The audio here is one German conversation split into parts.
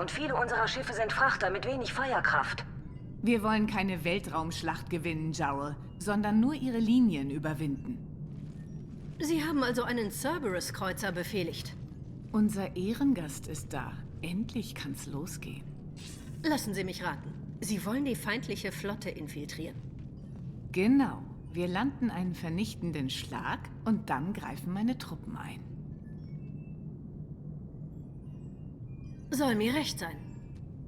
und viele unserer Schiffe sind Frachter mit wenig Feuerkraft. Wir wollen keine Weltraumschlacht gewinnen, Jarl, sondern nur ihre Linien überwinden. Sie haben also einen Cerberus-Kreuzer befehligt. Unser Ehrengast ist da. Endlich kann's losgehen. Lassen Sie mich raten. Sie wollen die feindliche Flotte infiltrieren. Genau. Wir landen einen vernichtenden Schlag und dann greifen meine Truppen ein. Soll mir recht sein.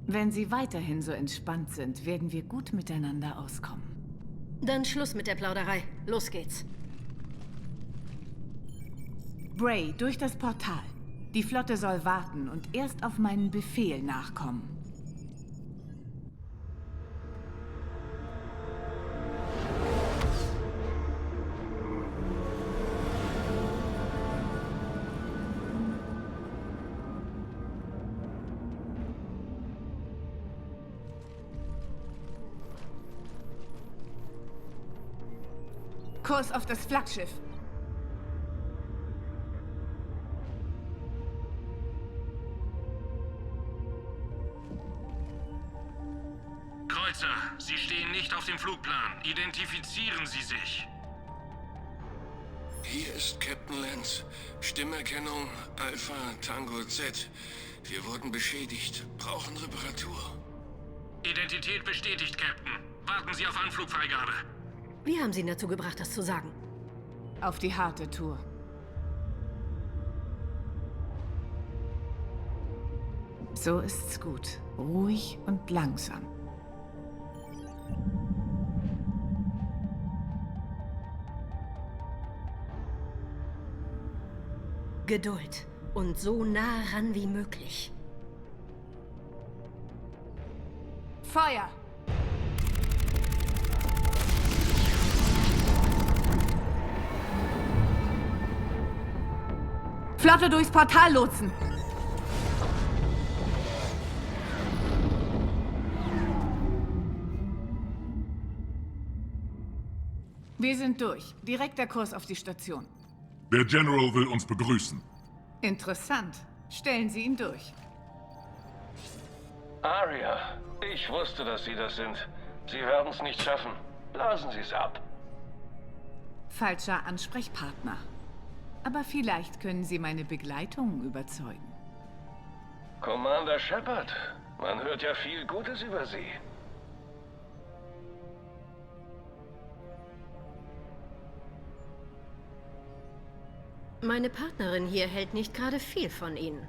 Wenn Sie weiterhin so entspannt sind, werden wir gut miteinander auskommen. Dann Schluss mit der Plauderei. Los geht's. Bray, durch das Portal. Die Flotte soll warten und erst auf meinen Befehl nachkommen. Kurs auf das Flaggschiff. Kreuzer, Sie stehen nicht auf dem Flugplan. Identifizieren Sie sich. Hier ist Captain Lance. Stimmerkennung Alpha Tango Z. Wir wurden beschädigt. Brauchen Reparatur. Identität bestätigt, Captain. Warten Sie auf Anflugfreigabe. Wie haben Sie ihn dazu gebracht, das zu sagen? Auf die harte Tour. So ist's gut. Ruhig und langsam. Geduld. Und so nah ran wie möglich. Feuer! Flotte durchs Portal lotsen! Wir sind durch. Direkter Kurs auf die Station. Der General will uns begrüßen. Interessant. Stellen Sie ihn durch. Arya, ich wusste, dass Sie das sind. Sie werden es nicht schaffen. Blasen Sie es ab. Falscher Ansprechpartner. Aber vielleicht können Sie meine Begleitung überzeugen. Commander Shepard, man hört ja viel Gutes über Sie. Meine Partnerin hier hält nicht gerade viel von Ihnen.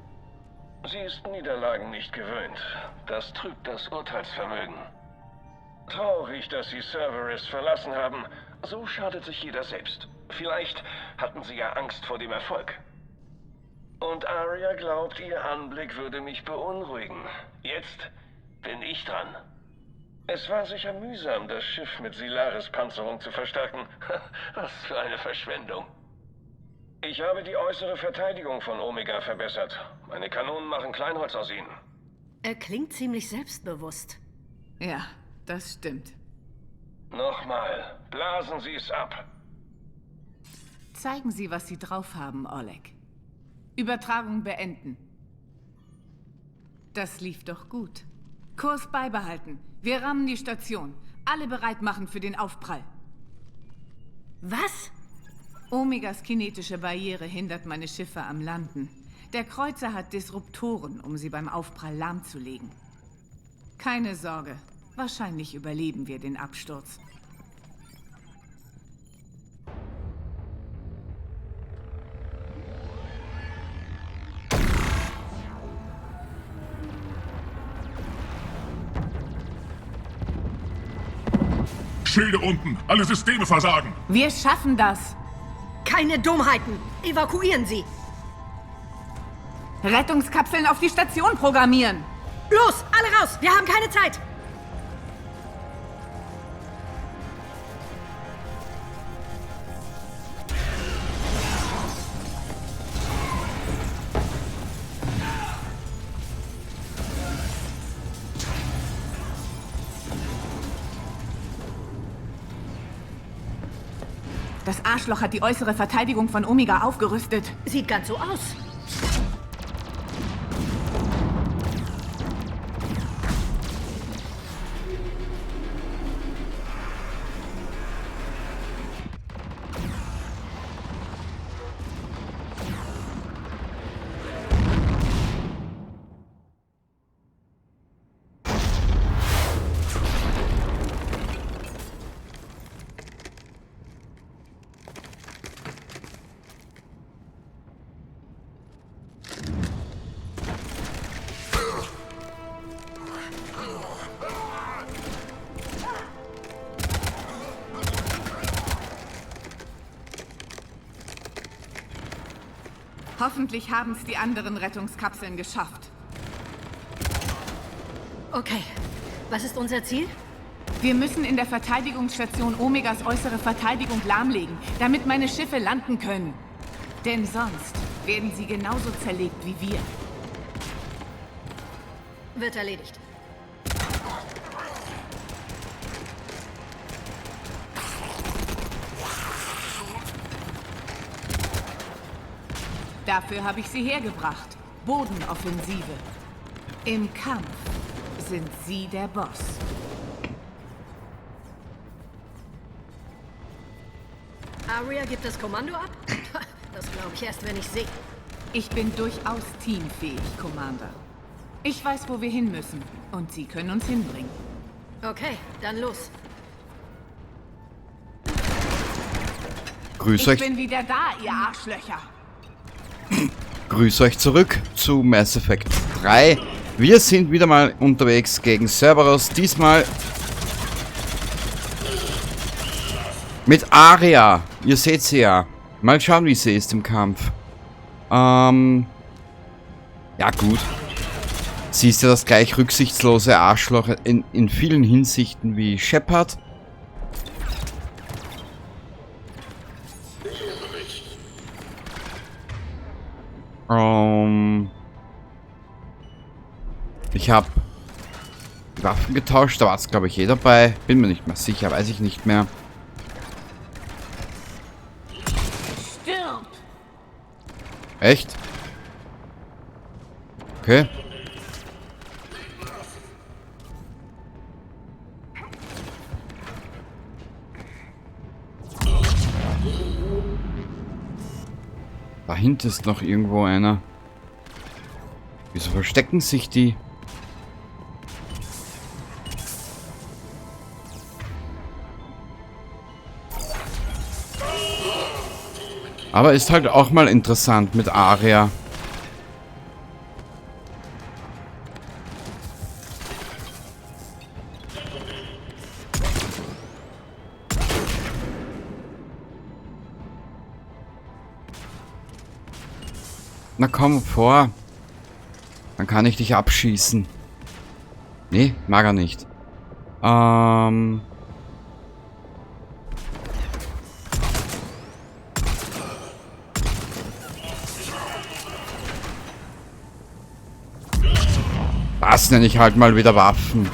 Sie ist Niederlagen nicht gewöhnt. Das trübt das Urteilsvermögen. Traurig, dass Sie Cerberus verlassen haben. So schadet sich jeder selbst. Vielleicht hatten Sie ja Angst vor dem Erfolg. Und Arya glaubt, Ihr Anblick würde mich beunruhigen. Jetzt bin ich dran. Es war sicher mühsam, das Schiff mit Silaris-Panzerung zu verstärken. Was für eine Verschwendung. Ich habe die äußere Verteidigung von Omega verbessert. Meine Kanonen machen Kleinholz aus ihnen. Er klingt ziemlich selbstbewusst. Ja, das stimmt. Nochmal, blasen Sie es ab. Zeigen Sie, was Sie drauf haben, Oleg. Übertragung beenden. Das lief doch gut. Kurs beibehalten. Wir rammen die Station. Alle bereit machen für den Aufprall. Was? Omegas kinetische Barriere hindert meine Schiffe am Landen. Der Kreuzer hat Disruptoren, um sie beim Aufprall lahmzulegen. Keine Sorge. Wahrscheinlich überleben wir den Absturz. Schilde unten! Alle Systeme versagen! Wir schaffen das! Keine Dummheiten! Evakuieren Sie! Rettungskapseln auf die Station programmieren! Los, alle raus! Wir haben keine Zeit! Das Arschloch hat die äußere Verteidigung von Omega aufgerüstet. Sieht ganz so aus. Hoffentlich haben es die anderen Rettungskapseln geschafft. Okay. Was ist unser Ziel? Wir müssen in der Verteidigungsstation Omegas äußere Verteidigung lahmlegen, damit meine Schiffe landen können. Denn sonst werden sie genauso zerlegt wie wir. Wird erledigt. Dafür habe ich sie hergebracht. Bodenoffensive. Im Kampf sind sie der Boss. Aria gibt das Kommando ab? Das glaube ich erst, wenn ich sehe. Ich bin durchaus teamfähig, Commander. Ich weiß, wo wir hin müssen. Und Sie können uns hinbringen. Okay, dann los. Grüß Ich euch. bin wieder da, ihr Arschlöcher. Grüß euch zurück zu Mass Effect 3. Wir sind wieder mal unterwegs gegen Cerberus. Diesmal mit Aria. Ihr seht sie ja. Mal schauen, wie sie ist im Kampf. Ja gut. Sie ist ja das gleich rücksichtslose Arschloch in vielen Hinsichten wie Shepard. Ich habe die Waffen getauscht, da war es glaube ich dabei. Bin mir nicht mehr sicher, weiß ich nicht mehr. Stirb! Echt? Okay. Dahinter ist noch irgendwo einer. Wieso verstecken sich die? Aber ist halt auch mal interessant mit Aria. Na komm vor. Dann kann ich dich abschießen. Nee, mag er nicht. Das nenne ich halt mal wieder Waffen.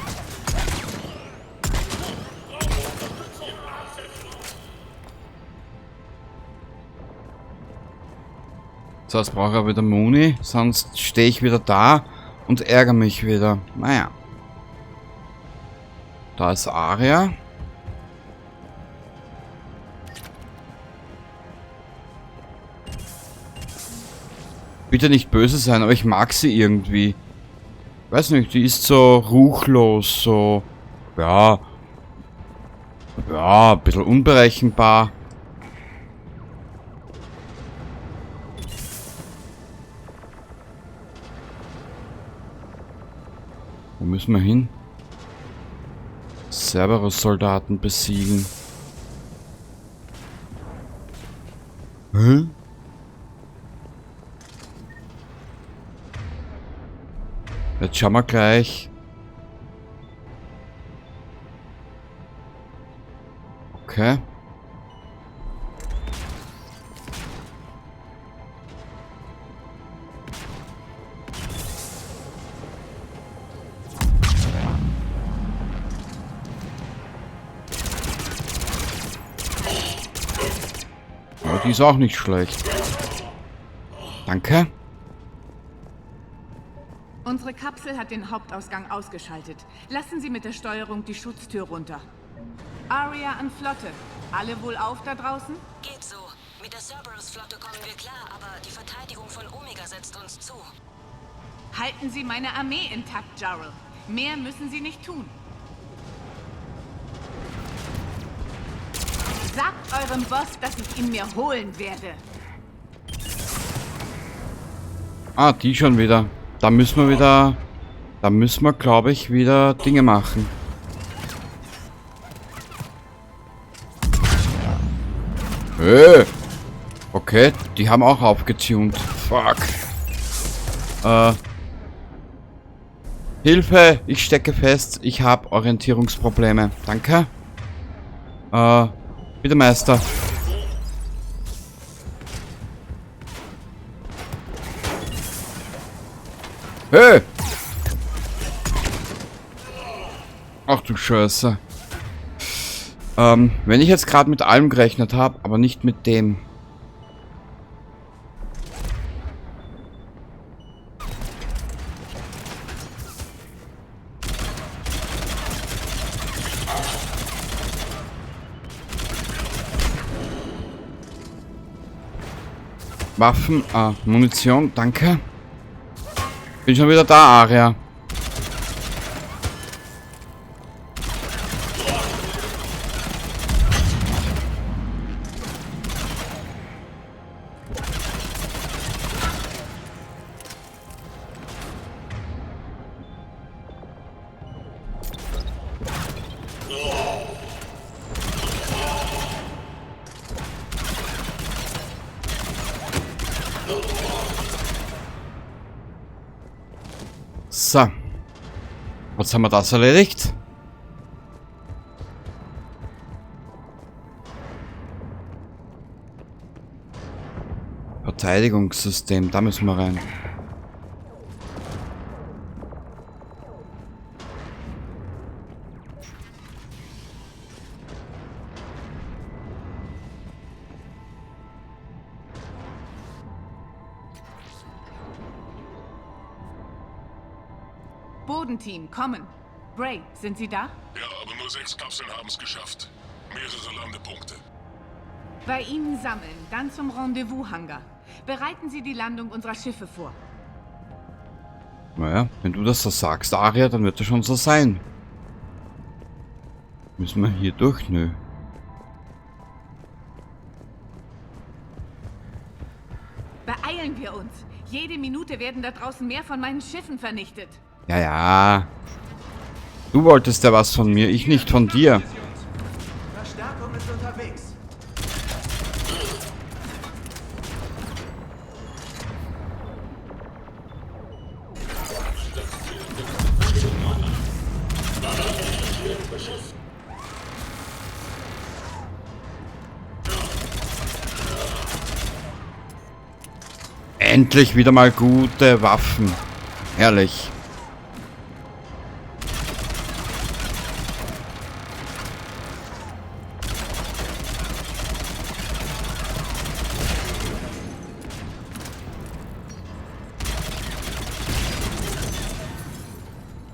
So, jetzt brauche ich aber wieder Muni, sonst stehe ich wieder da und ärgere mich wieder. Naja. Da ist Aria. Bitte nicht böse sein, aber ich mag sie irgendwie. Weiß nicht, die ist so ruchlos, so... Ja... Ja, ein bisschen unberechenbar. Wo müssen wir hin? Cerberus-Soldaten besiegen. Hä? Jetzt schauen wir gleich. Okay. Aber die ist auch nicht schlecht. Danke. Unsere Kapsel hat den Hauptausgang ausgeschaltet. Lassen Sie mit der Steuerung die Schutztür runter. Aria an Flotte. Alle wohlauf da draußen? Geht so. Mit der Cerberus-Flotte kommen wir klar, aber die Verteidigung von Omega setzt uns zu. Halten Sie meine Armee intakt, Jarl. Mehr müssen Sie nicht tun. Sagt eurem Boss, dass ich ihn mir holen werde. Ah, die schon wieder. Da müssen wir wieder... Da müssen wir, glaube ich, wieder Dinge machen. Okay, die haben auch aufgetunt. Fuck. Hilfe, ich stecke fest. Ich habe Orientierungsprobleme. Danke. Bitte, Meister. Hey! Ach du Scheiße. Wenn ich jetzt gerade mit allem gerechnet habe, aber nicht mit dem. Waffen, Munition, danke. Bin schon wieder da, Aria. So. Jetzt haben wir das erledigt. Verteidigungssystem, da müssen wir rein. Bodenteam, kommen. Bray, sind Sie da? Ja, aber nur 6 Kapseln haben es geschafft. Mehrere Landepunkte. Bei Ihnen sammeln, dann zum Rendezvous-Hangar. Bereiten Sie die Landung unserer Schiffe vor. Naja, wenn du das so sagst, Aria, dann wird das schon so sein. Müssen wir hier durch? Nö. Beeilen wir uns. Jede Minute werden da draußen mehr von meinen Schiffen vernichtet. Ja, ja. Du wolltest ja was von mir, ich nicht von dir. Verstärkung ist unterwegs. Endlich wieder mal gute Waffen. Herrlich.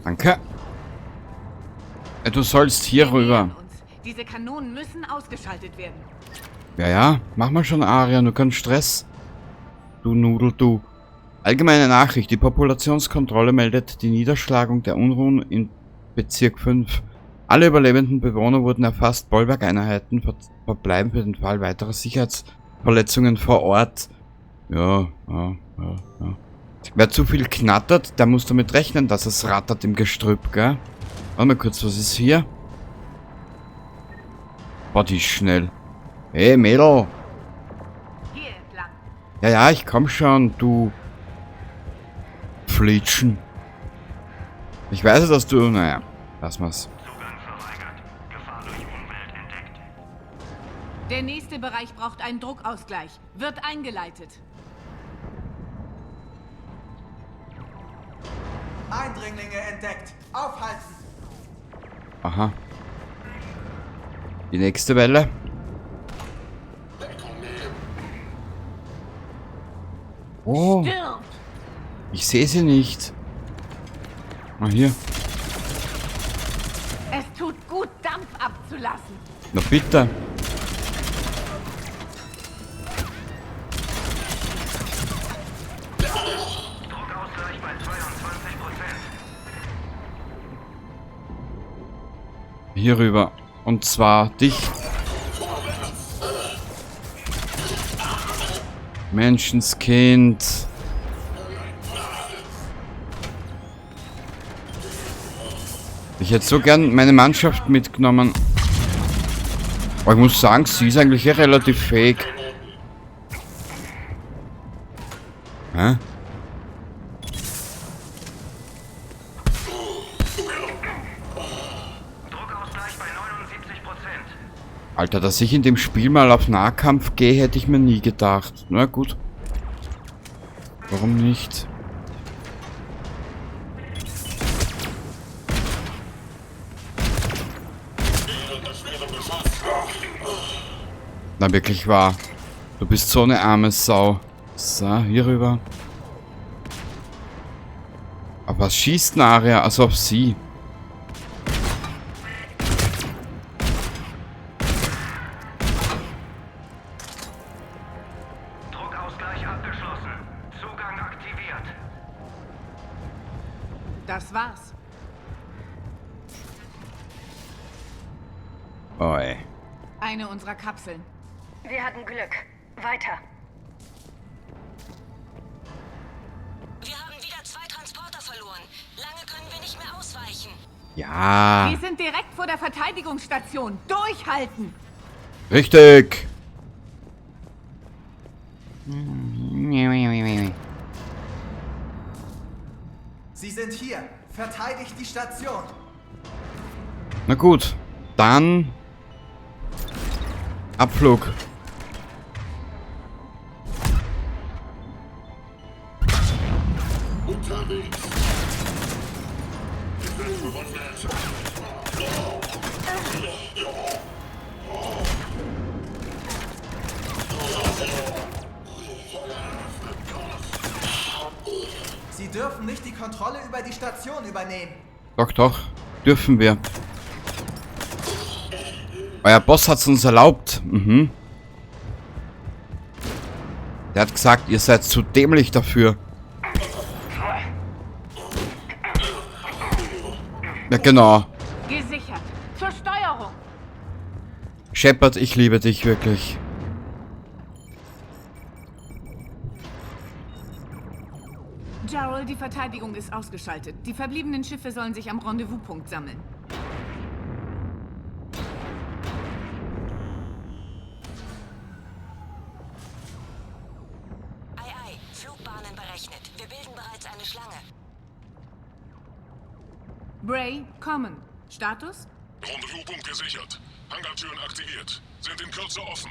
Danke. Du sollst hier rüber. Diese Kanonen müssen ausgeschaltet werden. Ja, ja. Mach mal schon, Aria. Nur keinen Stress. Du Nudel, du. Allgemeine Nachricht. Die Populationskontrolle meldet die Niederschlagung der Unruhen in Bezirk 5. Alle überlebenden Bewohner wurden erfasst. Bollwerkeinheiten verbleiben für den Fall weiterer Sicherheitsverletzungen vor Ort. Ja. Wer zu viel knattert, der muss damit rechnen, dass es rattert im Gestrüpp, gell? Warte mal kurz, was ist hier? Boah, die ist schnell. Hey, Mädel! Hier entlang. Ja, ja, ich komm schon, du... Flitschen. Ich weiß, dass du... Naja, lass mal's. Zugang verweigert. Gefahr durch Umwelt entdeckt. Der nächste Bereich braucht einen Druckausgleich. Wird eingeleitet. Eindringlinge entdeckt. Aufhalten. Aha. Die nächste Welle. Oh, Stirb! ich sehe sie nicht. Ah, hier. Es tut gut, Dampf abzulassen. Na bitte. Druckausgleich bei 22%. Hier rüber. Und zwar dich. Menschenskind. Ich hätte so gern meine Mannschaft mitgenommen. Aber ich muss sagen, sie ist eigentlich relativ fähig. Hä? Druckausgleich bei 79%. Alter, dass ich in dem Spiel mal auf Nahkampf gehe, hätte ich mir nie gedacht. Na gut. Warum nicht? Na, wirklich wahr. Du bist so eine arme Sau. So, hier rüber. Aber was schießt eine Aria? Also auf sie. Druckausgleich abgeschlossen. Zugang aktiviert. Das war's. Oi. Eine unserer Kapseln. Wir hatten Glück. Weiter. Wir haben wieder 2 Transporter verloren. Lange können wir nicht mehr ausweichen. Ja. Wir sind direkt vor der Verteidigungsstation. Durchhalten! Richtig. Sie sind hier. Verteidigt die Station. Na gut. Dann Abflug. Sie dürfen nicht die Kontrolle über die Station übernehmen. Doch, doch. Dürfen wir. Euer Boss hat es uns erlaubt. Mhm. Der hat gesagt, ihr seid zu dämlich dafür. Ja, genau. Gesichert. Zur Steuerung. Shepard, ich liebe dich wirklich. Jarl, die Verteidigung ist ausgeschaltet. Die verbliebenen Schiffe sollen sich am Rendezvouspunkt sammeln. Ei, Flugbahnen berechnet. Wir bilden bereits eine Schlange. Bray, kommen. Status? Rendezvouspunkt gesichert. Hangartüren aktiviert. Sind in Kürze offen.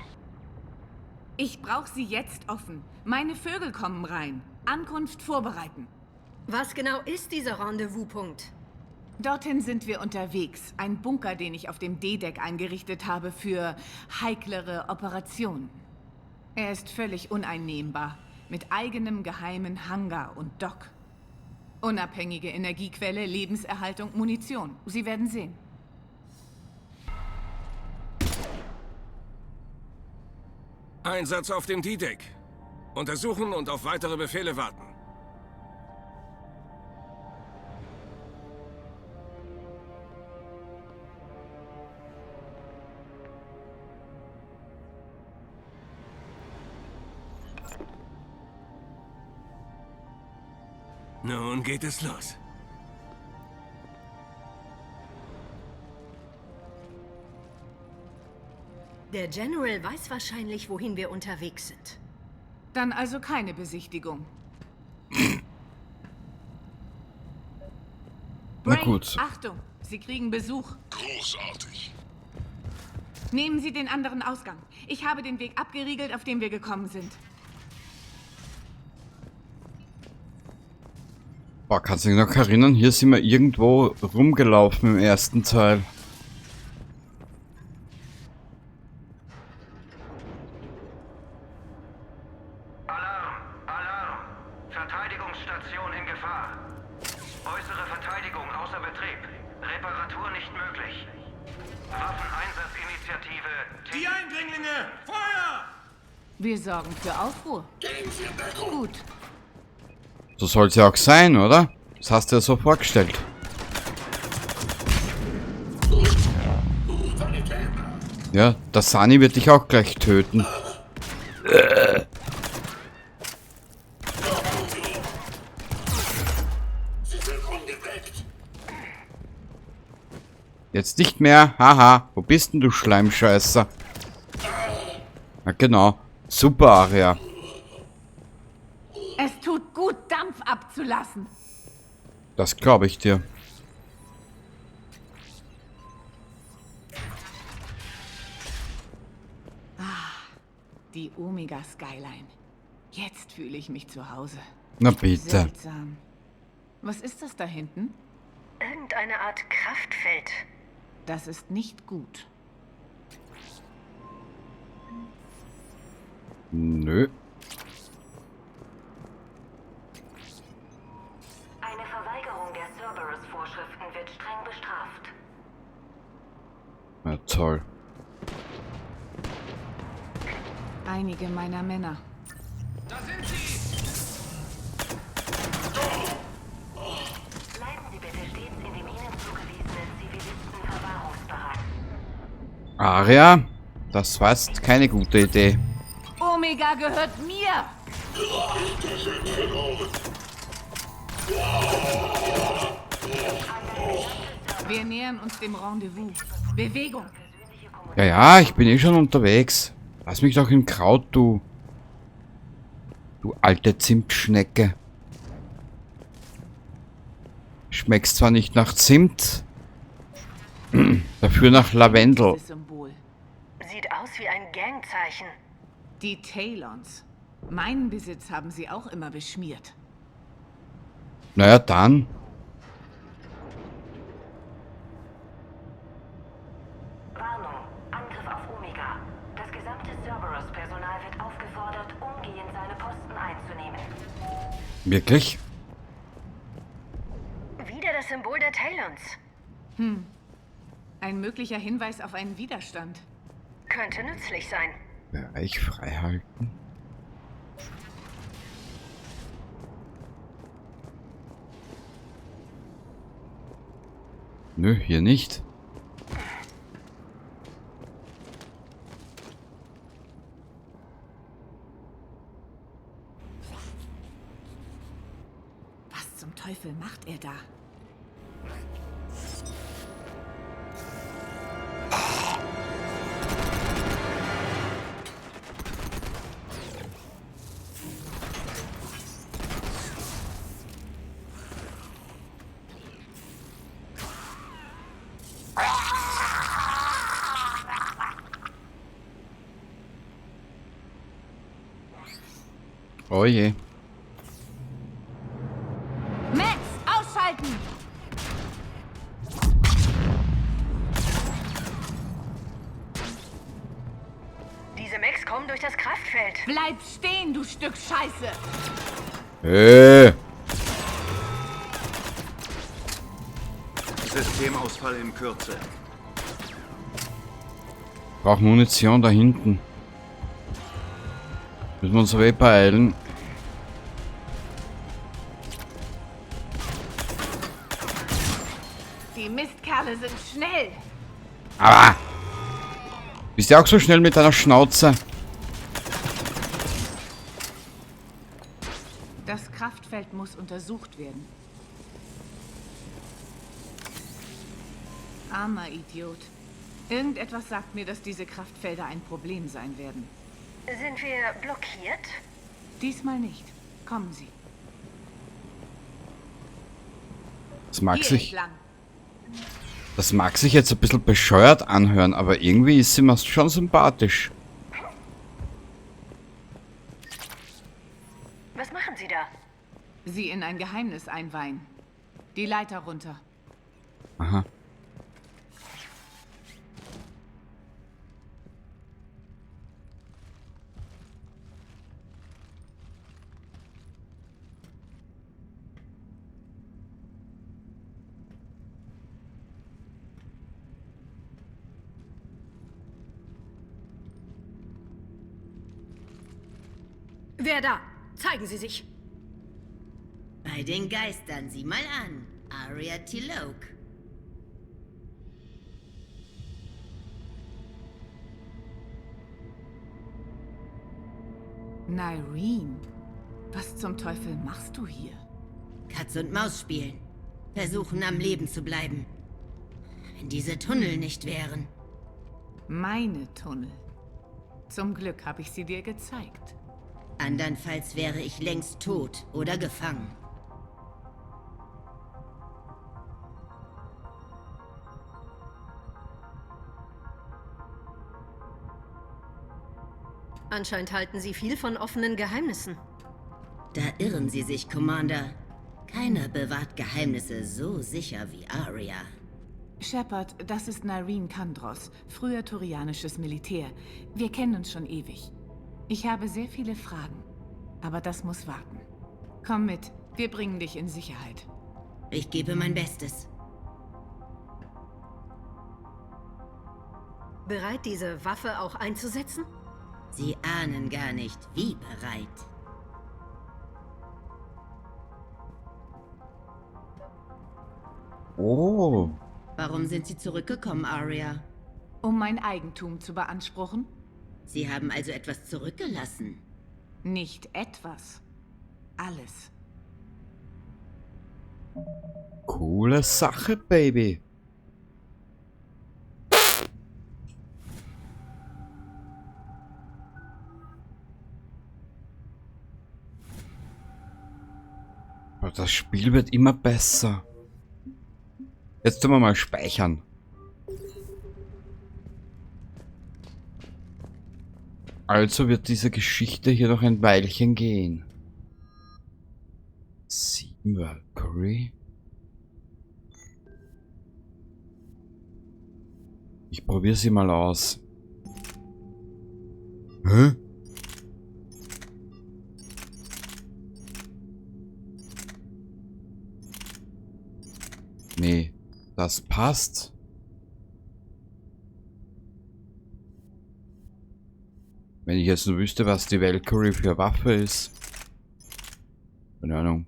Ich brauche sie jetzt offen. Meine Vögel kommen rein. Ankunft vorbereiten. Was genau ist dieser Rendezvouspunkt? Dorthin sind wir unterwegs. Ein Bunker, den ich auf dem D-Deck eingerichtet habe für heiklere Operationen. Er ist völlig uneinnehmbar. Mit eigenem geheimen Hangar und Dock. Unabhängige Energiequelle, Lebenserhaltung, Munition. Sie werden sehen. Einsatz auf dem D-Deck. Untersuchen und auf weitere Befehle warten. Nun geht es los. Der General weiß wahrscheinlich, wohin wir unterwegs sind. Dann also keine Besichtigung. Na Bray, gut. Achtung, Sie kriegen Besuch. Großartig. Nehmen Sie den anderen Ausgang. Ich habe den Weg abgeriegelt, auf dem wir gekommen sind. Boah, kannst du dich noch erinnern? Hier sind wir irgendwo rumgelaufen im ersten Teil. Alarm! Verteidigungsstation in Gefahr. Äußere Verteidigung außer Betrieb. Reparatur nicht möglich. Waffeneinsatzinitiative. Die Eindringlinge! Feuer! Wir sorgen für Aufruhr. Gut. So soll es ja auch sein, oder? Das hast du ja so vorgestellt. Ja, der Sunny wird dich auch gleich töten. Jetzt nicht mehr. Haha. Wo bist denn du, Schleimscheißer? Na genau. Super, Aria. Es tut tut gut, Dampf abzulassen. Das glaube ich dir. Die Omega Skyline. Jetzt fühle ich mich zu Hause. Na bitte. Seltsam. Was ist das da hinten? Irgendeine Art Kraftfeld. Das ist nicht gut. Nö. Eine Verweigerung der Cerberus-Vorschriften wird streng bestraft. Na toll. Einige meiner Männer. Da sind sie! Bleiben Sie bitte stets in dem Ihnen zugewiesenen Zivilisten-Verwahrungsbereich. Aria, das war jetzt keine gute Idee. Omega gehört mir! Wir nähern uns dem Rendezvous. Bewegung! Ja, ja, ich bin eh schon unterwegs. Lass mich doch im Kraut, du. Du alte Zimtschnecke. Schmeckst zwar nicht nach Zimt, dafür nach Lavendel. Dieses Symbol. Sieht aus wie ein Gangzeichen. Die Talons. Meinen Besitz haben sie auch immer beschmiert. Naja, dann. Warnung. Angriff auf Omega. Das gesamte Cerberus-Personal wird aufgefordert, umgehend seine Posten einzunehmen. Wirklich? Wieder das Symbol der Talons. Ein möglicher Hinweis auf einen Widerstand. Könnte nützlich sein. Bereich freihalten. Nö, hier nicht. Was zum Teufel macht er da? Oh je. Max, ausschalten! Diese Mechs kommen durch das Kraftfeld. Bleib stehen, du Stück Scheiße! Systemausfall in Kürze. Brauch Munition da hinten. Müssen wir uns aber beeilen. Die Mistkerle sind schnell! Aber! Bist du auch so schnell mit deiner Schnauze? Das Kraftfeld muss untersucht werden. Armer Idiot. Irgendetwas sagt mir, dass diese Kraftfelder ein Problem sein werden. Sind wir blockiert? Diesmal nicht. Kommen Sie. Das mag Hier sich... entlang. Das mag sich jetzt ein bisschen bescheuert anhören, aber irgendwie ist sie mir schon sympathisch. Was machen Sie da? Sie in ein Geheimnis einweihen. Die Leiter runter. Aha. Wer da? Zeigen Sie sich. Bei den Geistern, sieh mal an. Aria T'Loak. Nyreen, was zum Teufel machst du hier? Katz und Maus spielen. Versuchen, am Leben zu bleiben. Wenn diese Tunnel nicht wären. Meine Tunnel. Zum Glück habe ich sie dir gezeigt. Andernfalls wäre ich längst tot oder gefangen. Anscheinend halten Sie viel von offenen Geheimnissen. Da irren Sie sich, Commander. Keiner bewahrt Geheimnisse so sicher wie Aria. Shepard, das ist Nyreen Kandros, früher turianisches Militär. Wir kennen uns schon ewig. Ich habe sehr viele Fragen, aber das muss warten. Komm mit, wir bringen dich in Sicherheit. Ich gebe mein Bestes. Bereit, diese Waffe auch einzusetzen? Sie ahnen gar nicht, wie bereit. Oh. Warum sind Sie zurückgekommen, Aria? Um mein Eigentum zu beanspruchen? Sie haben also etwas zurückgelassen. Nicht etwas. Alles. Coole Sache, Baby. Aber das Spiel wird immer besser. Jetzt tun wir mal speichern. Also wird diese Geschichte hier noch ein Weilchen gehen. 7 Valkyrie. Ich probiere sie mal aus. Hä? Nee, das passt. Wenn ich jetzt nur wüsste, was die Valkyrie für Waffe ist. Keine Ahnung.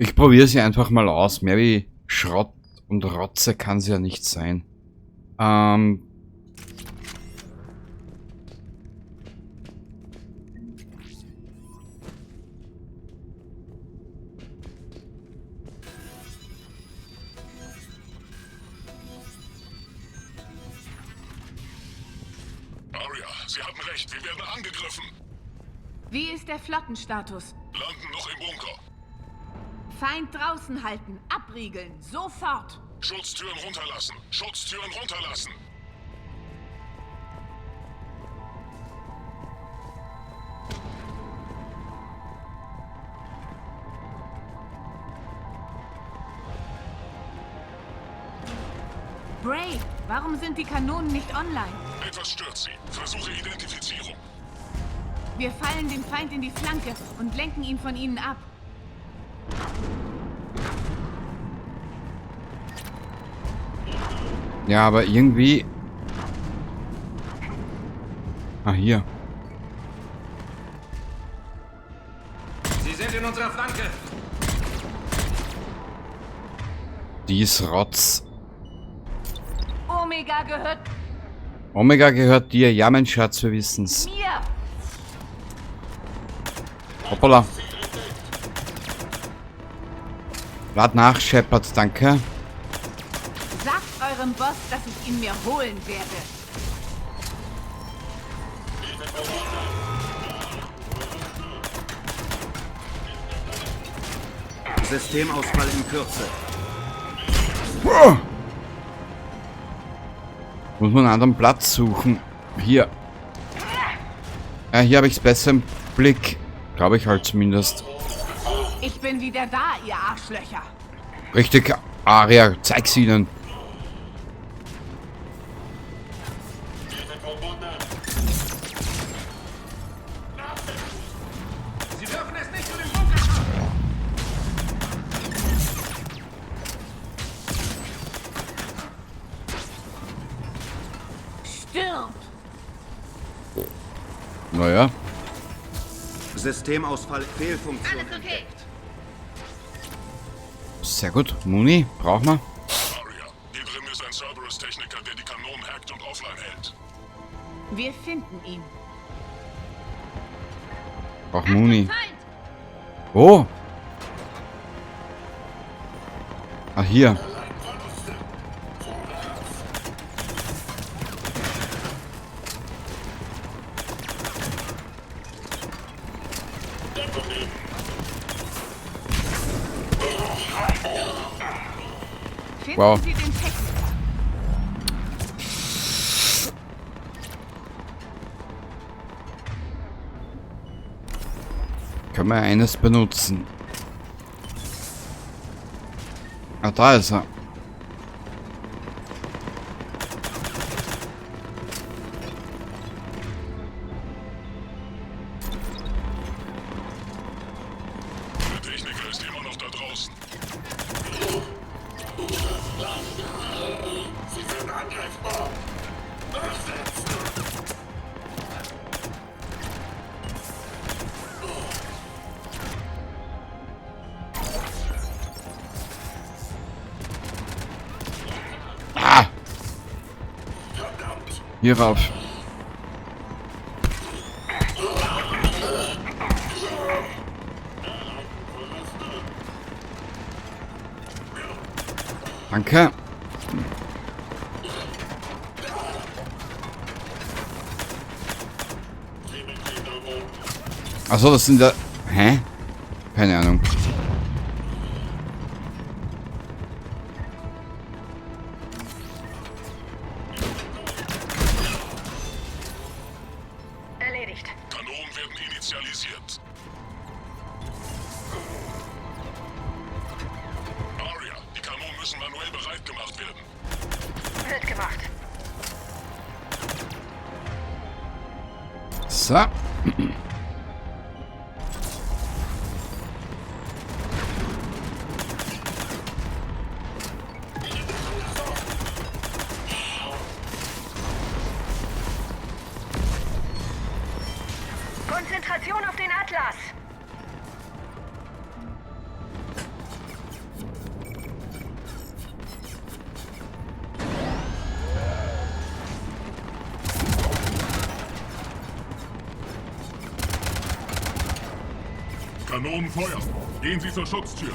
Ich probiere sie einfach mal aus. Mehr wie Schrott und Rotze kann sie ja nicht sein. Aria, Sie hatten recht. Wir werden angegriffen. Wie ist der Flottenstatus? Landen noch im Bunker. Feind draußen halten, abriegeln, sofort! Schutztüren runterlassen. Schutztüren runterlassen. Bray, warum sind die Kanonen nicht online? Etwas stört Sie. Versuche Identifizierung. Wir fallen dem Feind in die Flanke und lenken ihn von ihnen ab. Ja, aber irgendwie... Ah, hier. Sie sind in unserer Flanke. Die ist Rotz. Omega gehört Omega gehört dir. Ja, mein Schatz, wir wissen's. mir! Hoppala. Lad nach, Shepard, danke. Sagt eurem Boss, dass ich ihn mir holen werde. Systemausfall in Kürze. Oh. Muss man einen anderen Platz suchen. Hier. Ja, hier habe ich es besser im Blick. Glaube ich halt zumindest. Ich bin wieder da, ihr Arschlöcher. Richtig, Aria, zeig's ihnen. Sie dürfen es nicht zu dem Bunker schaffen. Stirb! Naja. Systemausfall, Fehlfunktion. Alles okay. Sehr gut. Muni, brauchen wir. Aria, hier drin ist ein Cerberus-Techniker, der die Kanonen hackt und offline hält. Wir finden ihn. Ach, Muni. Wo? Ah, hier. Finden Wow. Sie den Text. Können wir eines benutzen? Ah, da ist er. Der Techniker ist immer noch da draußen. Sie sind angreifbar. Ah! Hier rauf. Danke. Achso, das sind da... Hä? Keine Ahnung. Erledigt. Kanonen werden initialisiert. Aria, die Kanonen müssen manuell bereit gemacht werden. Wird gemacht. So. Konzentration auf den Atlas. Kanonen feuern. Gehen Sie zur Schutztür.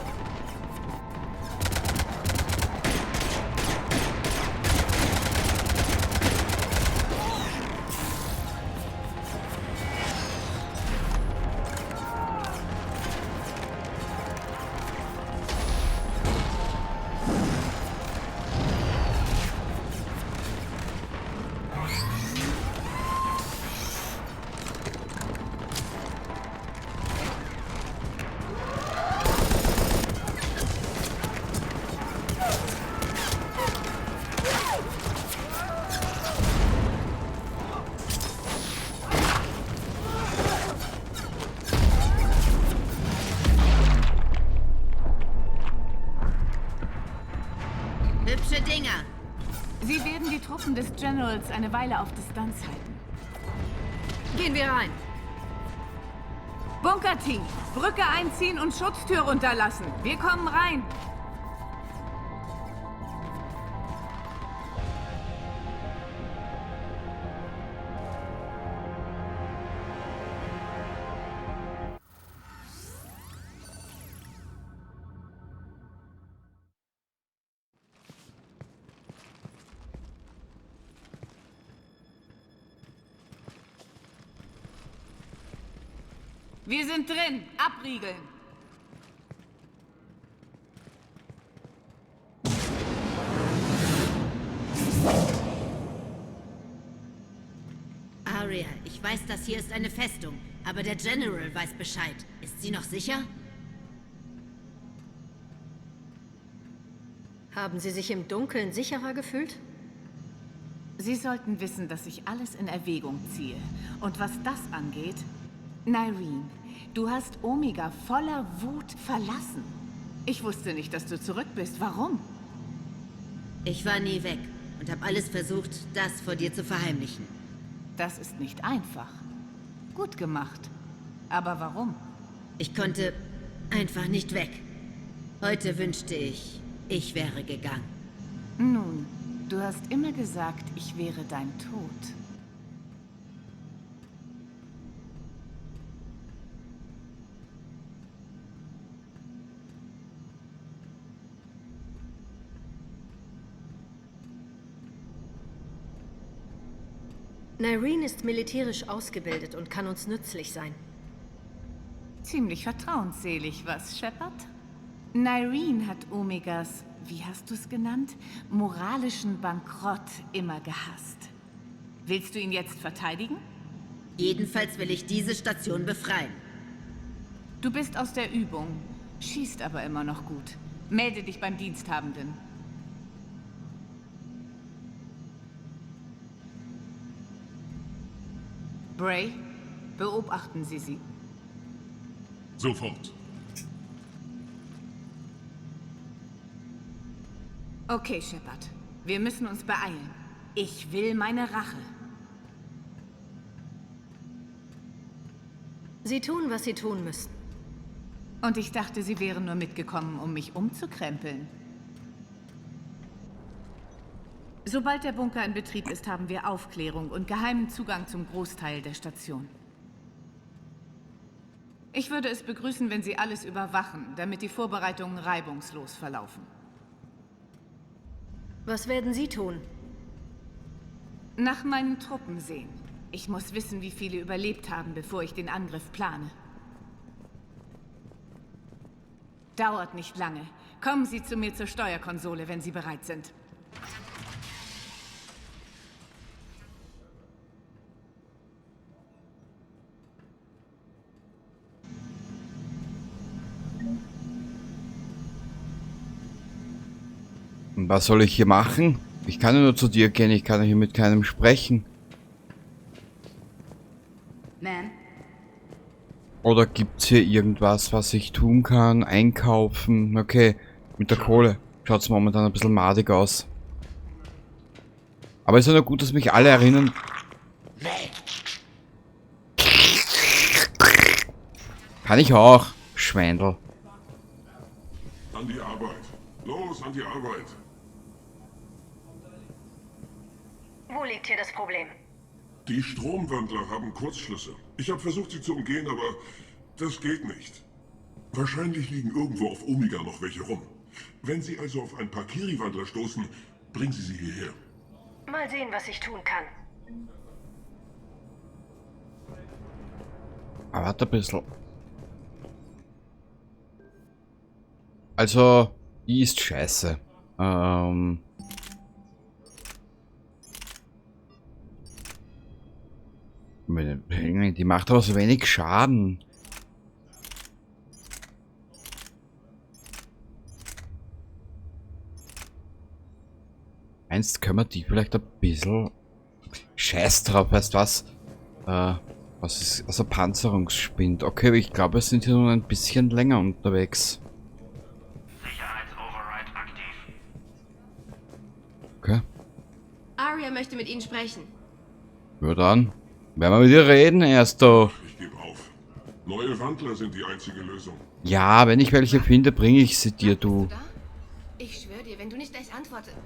Hübsche Dinger. Sie werden die Truppen des Generals eine Weile auf Distanz halten. Gehen wir rein. Bunkerteam, Brücke einziehen und Schutztür runterlassen. Wir kommen rein. Wir sind drin. Abriegeln. Aria, ich weiß, das hier ist eine Festung, aber der General weiß Bescheid. Ist sie noch sicher? Haben Sie sich im Dunkeln sicherer gefühlt? Sie sollten wissen, dass ich alles in Erwägung ziehe. Und was das angeht... Nyreen, du hast Omega voller Wut verlassen. Ich wusste nicht, dass du zurück bist. Warum? Ich war nie weg und habe alles versucht, das vor dir zu verheimlichen. Das ist nicht einfach. Gut gemacht. Aber warum? Ich konnte einfach nicht weg. Heute wünschte ich, ich wäre gegangen. Nun, Du hast immer gesagt, ich wäre dein Tod. Nyreen ist militärisch ausgebildet und kann uns nützlich sein. Ziemlich vertrauensselig, was, Shepard? Nyreen hat Omegas, wie hast du es genannt, moralischen Bankrott immer gehasst. Willst du ihn jetzt verteidigen? Jedenfalls will ich diese Station befreien. Du bist aus der Übung, schießt aber immer noch gut. Melde dich beim Diensthabenden. Bray, beobachten Sie sie. Sofort. Okay, Shepard. Wir müssen uns beeilen. Ich will meine Rache. Sie tun, was sie tun müssen. Und ich dachte, Sie wären nur mitgekommen, um mich umzukrempeln. Sobald der Bunker in Betrieb ist, haben wir Aufklärung und geheimen Zugang zum Großteil der Station. Ich würde es begrüßen, wenn Sie alles überwachen, damit die Vorbereitungen reibungslos verlaufen. Was werden Sie tun? Nach meinen Truppen sehen. Ich muss wissen, wie viele überlebt haben, bevor ich den Angriff plane. Dauert nicht lange. Kommen Sie zu mir zur Steuerkonsole, wenn Sie bereit sind. Und was soll ich hier machen? Ich kann ja nur zu dir gehen, ich kann hier mit keinem sprechen. Ma'am? Oder gibt's hier irgendwas, was ich tun kann? Einkaufen? Okay, mit der Kohle schaut's momentan ein bisschen madig aus. Aber ist ja nur gut, dass mich alle erinnern. Kann ich auch, Schweindel. An die Arbeit. Los, an die Arbeit. Wo liegt hier das Problem? Die Stromwandler haben Kurzschlüsse. Ich habe versucht, sie zu umgehen, aber das geht nicht. Wahrscheinlich liegen irgendwo auf Omega noch welche rum. Wenn Sie also auf ein paar Kiri-Wandler stoßen, bringen Sie sie hierher. Mal sehen, was ich tun kann. Aber warte ein bisschen. Also, die ist scheiße. Die macht aber so wenig Schaden. Meinst, können wir die vielleicht ein bisschen... Scheiß drauf, weißt was? Was ist... Also Panzerungsspind. Okay, ich glaube, wir sind hier nur ein bisschen länger unterwegs. Sicherheitsoverride aktiv. Okay. Arya möchte mit Ihnen sprechen. Ja dann. Werden wir mit dir reden erst doch. Ich gebe auf. Neue Wandler sind die einzige Lösung. Ja, wenn ich welche finde, bringe ich sie dir, du. Ich schwöre dir, wenn du nicht gleich antwortest...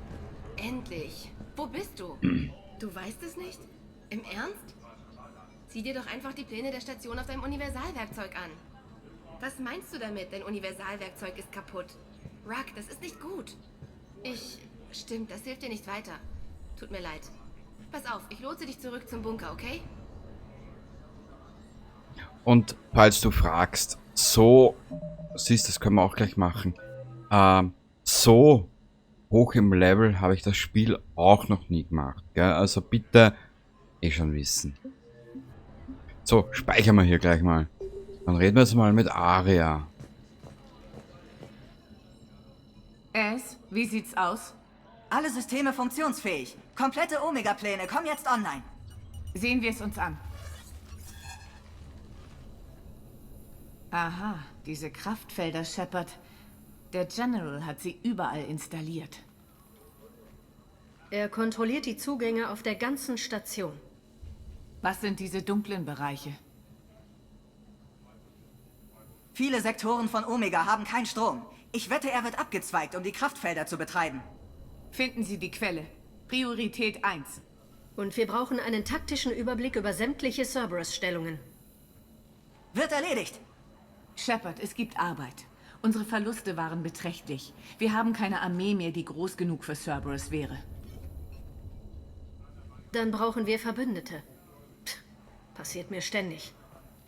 Endlich. Wo bist du? Du weißt es nicht? Im Ernst? Sieh dir doch einfach die Pläne der Station auf deinem Universalwerkzeug an. Was meinst du damit? Dein Universalwerkzeug ist kaputt. Ruck, das ist nicht gut. Stimmt, das hilft dir nicht weiter. Tut mir leid. Pass auf, ich lotse dich zurück zum Bunker, okay? Und falls du fragst, so... Siehst, das können wir auch gleich machen. So hoch im Level habe ich das Spiel auch noch nie gemacht. Gell? Also bitte schon wissen. So, speichern wir hier gleich mal. Dann reden wir jetzt mal mit Arya. Wie sieht's aus? Alle Systeme funktionsfähig. Komplette Omega-Pläne kommen jetzt online. Sehen wir es uns an. Aha, diese Kraftfelder, Shepard. Der General hat sie überall installiert. Er kontrolliert die Zugänge auf der ganzen Station. Was sind diese dunklen Bereiche? Viele Sektoren von Omega haben keinen Strom. Ich wette, er wird abgezweigt, um die Kraftfelder zu betreiben. Finden Sie die Quelle. Priorität 1. Und wir brauchen einen taktischen Überblick über sämtliche Cerberus-Stellungen. Wird erledigt. Shepard, es gibt Arbeit. Unsere Verluste waren beträchtlich. Wir haben keine Armee mehr, die groß genug für Cerberus wäre. Dann brauchen wir Verbündete. Pff, passiert mir ständig.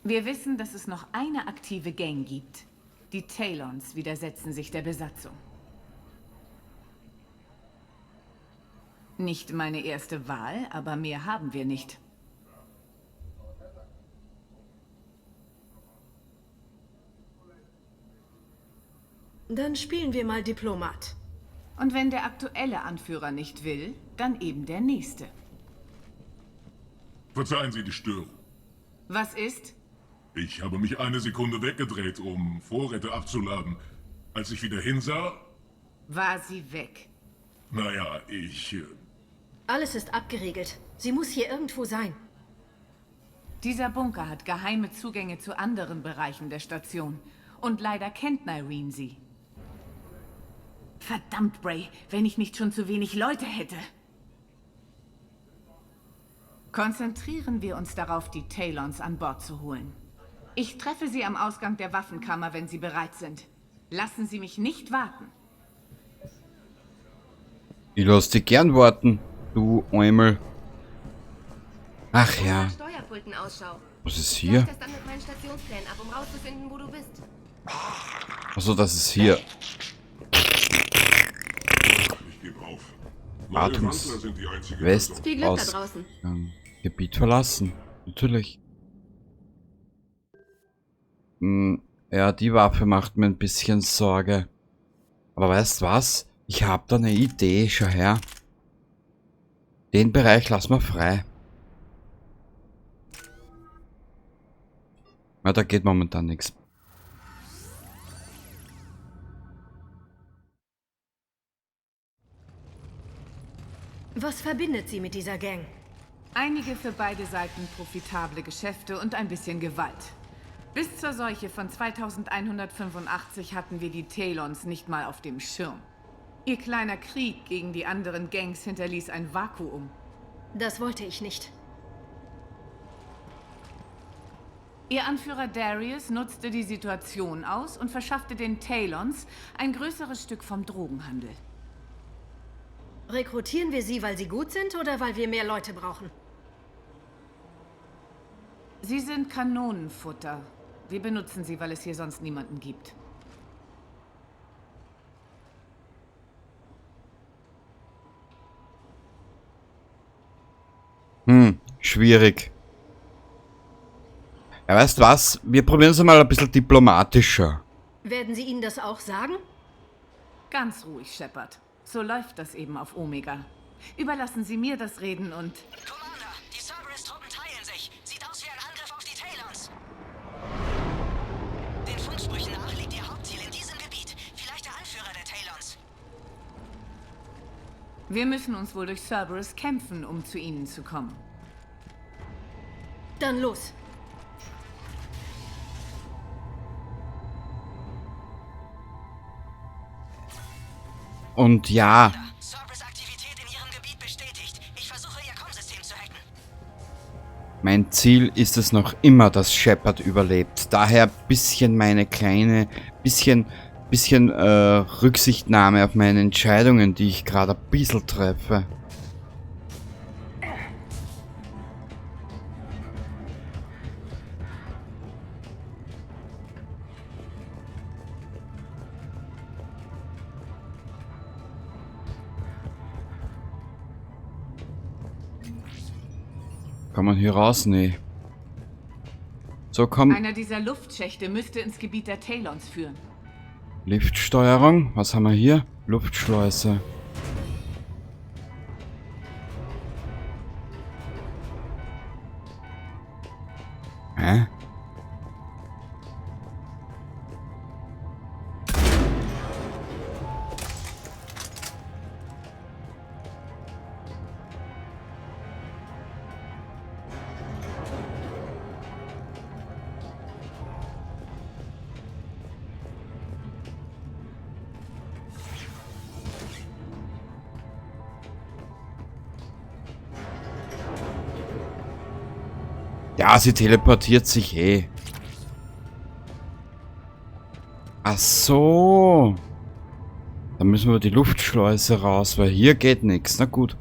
Wir wissen, dass es noch eine aktive Gang gibt. Die Talons widersetzen sich der Besatzung. Nicht meine erste Wahl, aber mehr haben wir nicht. Dann spielen wir mal Diplomat. Und wenn der aktuelle Anführer nicht will, dann eben der nächste. Verzeihen Sie die Störung. Was ist? Ich habe mich eine Sekunde weggedreht, um Vorräte abzuladen. Als ich wieder hinsah, War sie weg. naja, ich... Alles ist abgeriegelt. Sie muss hier irgendwo sein. Dieser Bunker hat geheime Zugänge zu anderen Bereichen der Station. Und leider kennt Nyreen sie. Verdammt, Bray, wenn ich nicht schon zu wenig Leute hätte. Konzentrieren wir uns darauf, die Talons an Bord zu holen. Ich treffe sie am Ausgang der Waffenkammer, wenn sie bereit sind. Lassen Sie mich nicht warten. Ich lass dich gern warten, du Eumel. Ach ja. Steuerpulten Ausschau. Was ist Ich hier? gleich das dann mit meinen Stationsplänen ab, um rauszufinden, wo du bist. Achso, das ist hier. Ich gebe auf. Neue Atems. Wandler sind die einzige West Lösung. Viel Glück da aus draußen. Gebiet verlassen. Natürlich. Ja, die Waffe macht mir ein bisschen Sorge. Aber weißt was? Ich habe da eine Idee, schau her. Den Bereich lassen wir frei. Ja, da geht momentan nichts. Was verbindet sie mit dieser Gang? Einige für beide Seiten profitable Geschäfte und ein bisschen Gewalt. Bis zur Seuche von 2185 hatten wir die Talons nicht mal auf dem Schirm. Ihr kleiner Krieg gegen die anderen Gangs hinterließ ein Vakuum. Das wollte ich nicht. Ihr Anführer Darius nutzte die Situation aus und verschaffte den Talons ein größeres Stück vom Drogenhandel. Rekrutieren wir sie, weil sie gut sind oder weil wir mehr Leute brauchen? Sie sind Kanonenfutter. Wir benutzen sie, weil es hier sonst niemanden gibt. Schwierig. Ja, weißt was? Wir probieren es mal ein bisschen diplomatischer. Werden Sie ihnen das auch sagen? Ganz ruhig, Shepard. So läuft das eben auf Omega. Überlassen Sie mir das Reden und... Commander, die Cerberus-Truppen teilen sich. Sieht aus wie ein Angriff auf die Talons. Den Funksprüchen nach liegt ihr Hauptziel in diesem Gebiet. Vielleicht der Anführer der Talons. Wir müssen uns wohl durch Cerberus kämpfen, um zu ihnen zu kommen. Dann los. Und ja, Cerberus-Aktivität in ihrem Gebiet bestätigt. Ich versuche, ihr Com-System zu hacken. mein Ziel ist es noch immer, dass Shepard überlebt. Daher bisschen meine kleine, bisschen Rücksichtnahme auf meine Entscheidungen, die ich gerade ein bisschen treffe. Kann man hier raus? Nee. So, komm. Einer dieser Luftschächte müsste ins Gebiet der Talons führen. Liftsteuerung. Was haben wir hier? Luftschleuse. Hä? Ja, sie teleportiert sich eh. Ach so. Dann müssen wir die Luftschleuse raus, weil hier geht nichts. Na gut.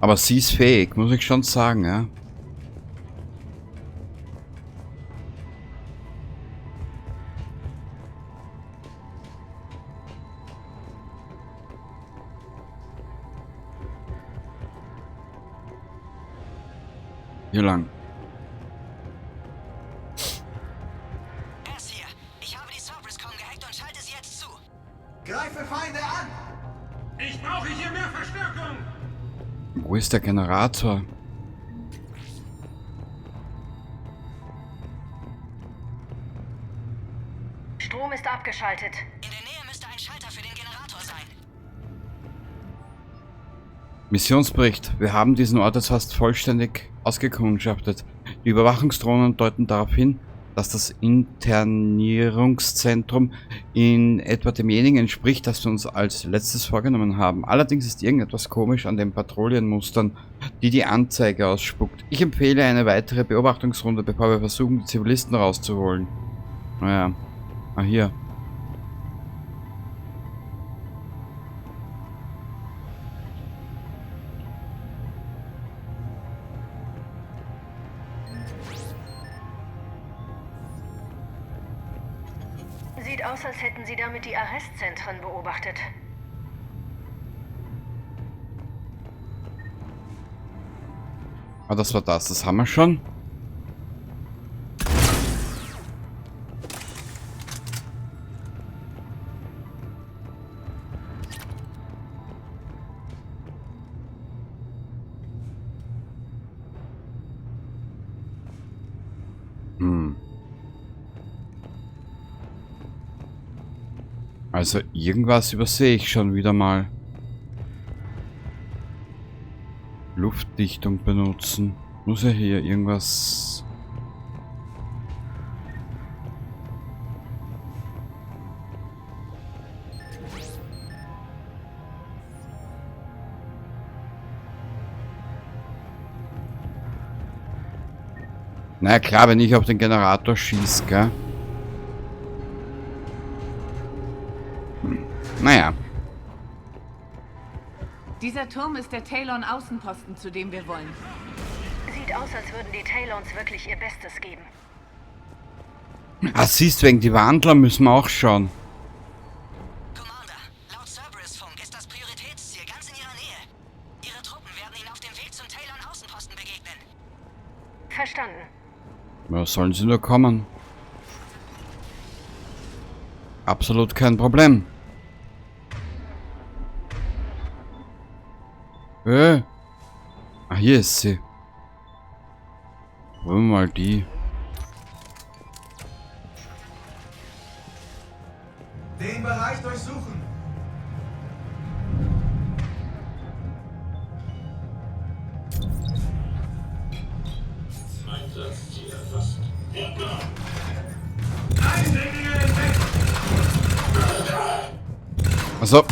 Aber sie ist fähig, muss ich schon sagen, ja. Hier lang. Er ist hier. Ich habe die Cerberus-Com gehackt und schalte sie jetzt zu. Greife Feinde an! Ich brauche hier mehr Verstärkung! Wo ist der Generator? Strom ist abgeschaltet. In der Nähe müsste ein Schalter für den Generator sein. Missionsbericht. Wir haben diesen Ort jetzt fast vollständig ausgekundschaftet. Die Überwachungsdrohnen deuten darauf hin, dass das Internierungszentrum in etwa demjenigen entspricht, das wir uns als letztes vorgenommen haben. Allerdings ist irgendetwas komisch an den Patrouillenmustern, die die Anzeige ausspuckt. Ich empfehle eine weitere Beobachtungsrunde, bevor wir versuchen, die Zivilisten rauszuholen. Naja. Ah, hier. Sieht aus, als hätten Sie damit die Arrestzentren beobachtet. Ah, das war das. Das haben wir schon. Also irgendwas übersehe ich schon wieder mal. Luftdichtung benutzen. Muss ja hier irgendwas... Na ja, klar, wenn ich auf den Generator schieße, gell? Naja. Dieser Turm ist der Talon-Außenposten, zu dem wir wollen. Sieht aus, als würden die Talons wirklich ihr Bestes geben. Ah, siehst du, wegen die Wandler müssen wir auch schauen. Commander, laut Cerberus-Funk ist das Prioritätsziel ganz in Ihrer Nähe. Ihre Truppen werden Ihnen auf dem Weg zum Talon-Außenposten begegnen. Verstanden. Ja, sollen sie nur kommen. Absolut kein Problem. Ah, hier ist sie. Wollen wir mal die. Den Bereich durchsuchen. Einsatzziel erfasst. Also.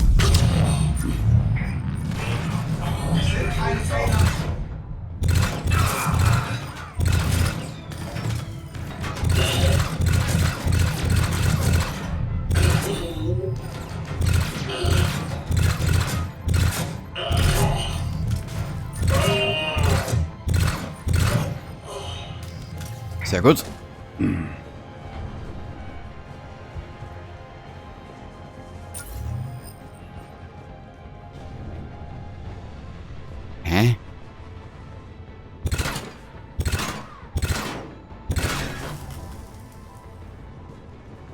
Sehr gut. Hä?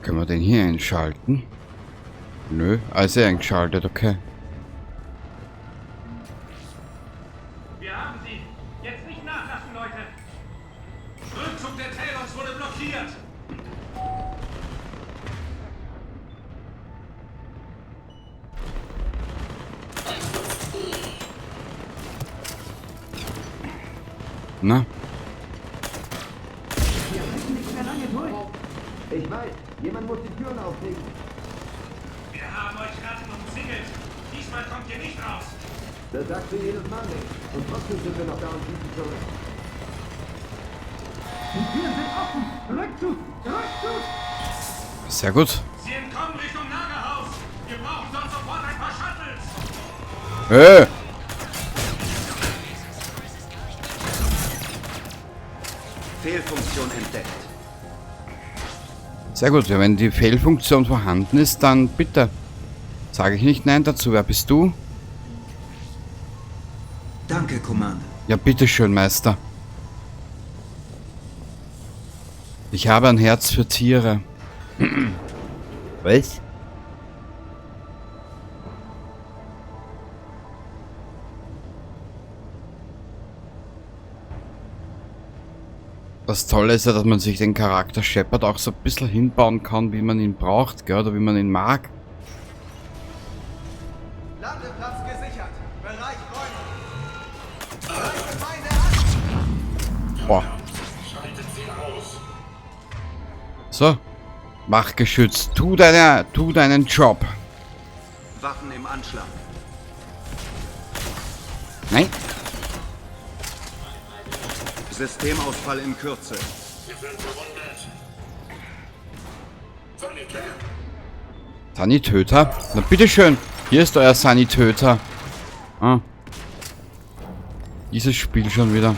Können wir den hier einschalten? Nö, also eingeschaltet, okay. Wir haben sie. Jetzt nicht nachlassen, Leute. Rückzug der Talons wurde blockiert. Na? Ich weiß, jemand muss die Türen auflegen. Wir haben euch Ratten umzingelt. Diesmal kommt ihr nicht raus. Das sagst du jedes Mal nicht. Und trotzdem sind wir noch da und schießen zurück. Die Türen sind offen! Rückzug! Rückzug! Sehr gut. Sie entkommen Richtung Lagerhaus. Wir brauchen sonst sofort ein paar Shuttles. Fehlfunktion entdeckt. Sehr gut, ja, wenn die Fehlfunktion vorhanden ist, dann bitte. Sage ich nicht nein dazu. Wer bist du? Danke, Commander. Ja, bitteschön, Meister. Ich habe ein Herz für Tiere. Was? Das Tolle ist ja, dass man sich den Charakter Shepard auch so ein bisschen hinbauen kann, wie man ihn braucht, gell, oder wie man ihn mag. Landeplatz gesichert. Bereich Räume. Greife Feinde an. Boah. So. Wachgeschütz. Tu deinen Job. Waffen im Anschlag. Nein. Systemausfall in Kürze. Sanitöter? Na bitteschön. Hier ist euer Sanitöter. Ah. Dieses Spiel schon wieder.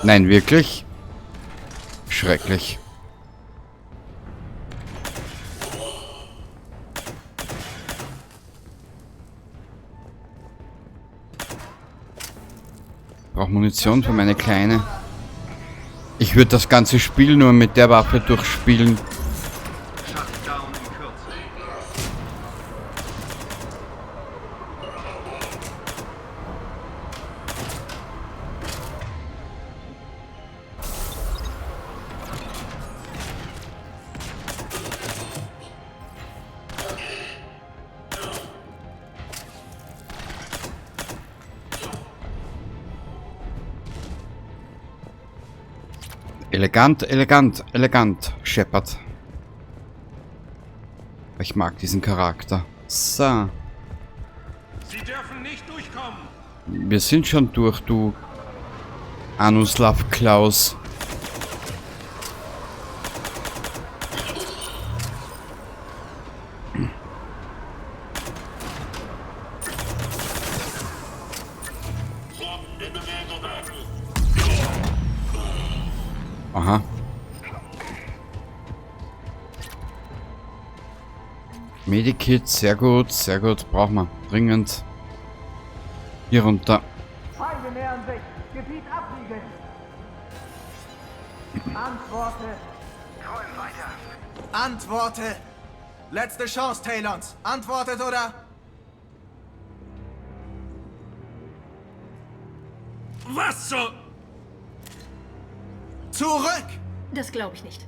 Nein, wirklich? Schrecklich. Brauche Munition für meine Kleine. Ich würde das ganze Spiel nur mit der Waffe durchspielen. Shutdown in Kürze. Elegant, elegant, elegant, Shepard. Ich mag diesen Charakter. So. Sie dürfen nicht durchkommen. Wir sind schon durch, du Anuslav Klaus. Aha. Medikit, sehr gut, brauchen wir dringend. Hier runter. Feinde nähern sich. Gebiet abriegeln. Antworte. Träum weiter. Antworte. Letzte Chance, Talons. Antwortet oder? Was zur... Zurück! Das glaube ich nicht.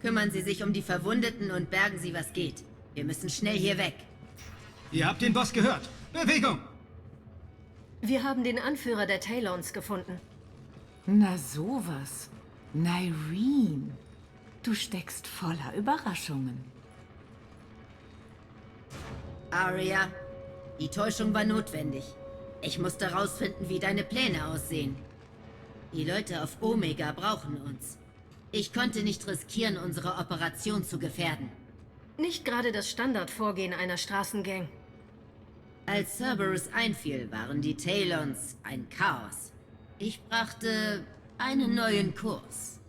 Kümmern Sie sich um die Verwundeten und bergen Sie, was geht. Wir müssen schnell hier weg. Ihr habt den Boss gehört. Bewegung! Wir haben den Anführer der Talons gefunden. Na sowas. Nyreen. Du steckst voller Überraschungen. Aria, die Täuschung war notwendig. Ich musste herausfinden, wie deine Pläne aussehen. Die Leute auf Omega brauchen uns. Ich konnte nicht riskieren, unsere Operation zu gefährden. Nicht gerade das Standardvorgehen einer Straßengang. Als Cerberus einfiel, waren die Talons ein Chaos. Ich brachte einen neuen Kurs.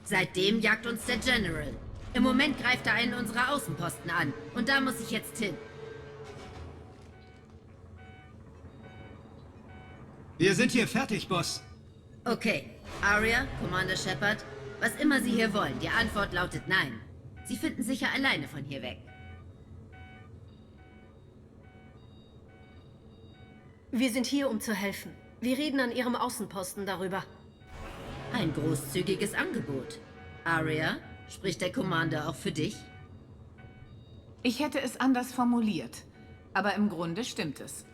Seitdem jagt uns der General. Im Moment greift er einen unserer Außenposten an. Und da muss ich jetzt hin. Wir sind hier fertig, Boss. Okay. Aria, Commander Shepard, was immer Sie hier wollen, die Antwort lautet nein. Sie finden sicher alleine von hier weg. Wir sind hier, um zu helfen. Wir reden an Ihrem Außenposten darüber. Ein großzügiges Angebot. Aria, spricht der Commander auch für dich? Ich hätte es anders formuliert, aber im Grunde stimmt es.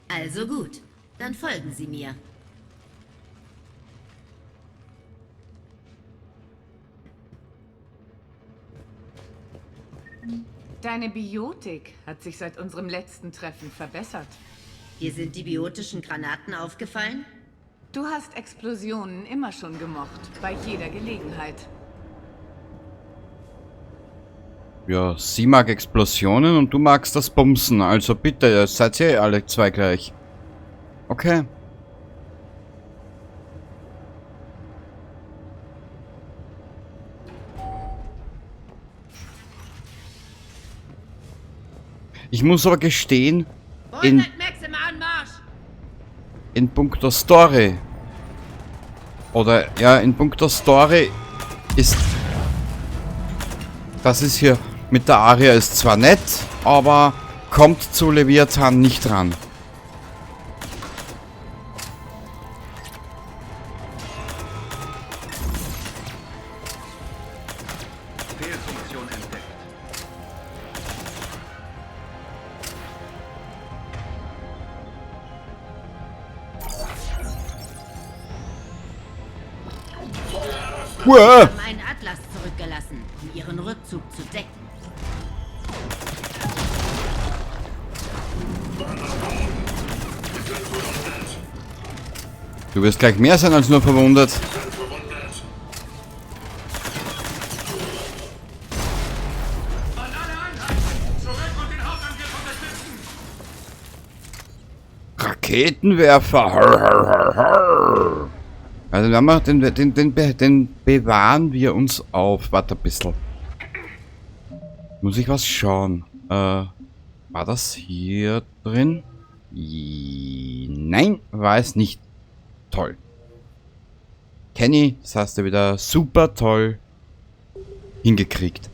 Also gut, dann folgen Sie mir. Deine Biotik hat sich seit unserem letzten Treffen verbessert. Dir sind die biotischen Granaten aufgefallen? Du hast Explosionen immer schon gemocht, bei jeder Gelegenheit. Ja, sie mag Explosionen und du magst das Bumsen. Also bitte, seid ihr alle zwei gleich. Okay. Ich muss aber gestehen, in puncto Story, oder ja, in puncto Story ist das ist hier mit der Aria ist zwar nett, aber kommt zu Leviathan nicht ran. Fehlfunktion entdeckt. Sie haben einen Atlas zurückgelassen, um ihren Rückzug zu decken. Du wirst gleich mehr sein als nur verwundet. Raketenwerfer. Har, har, har, har. Also den bewahren wir uns auf. Warte ein bisschen. Muss ich was schauen? War das hier drin? Nein, war es nicht. Toll. Kenny, das hast du wieder super toll hingekriegt.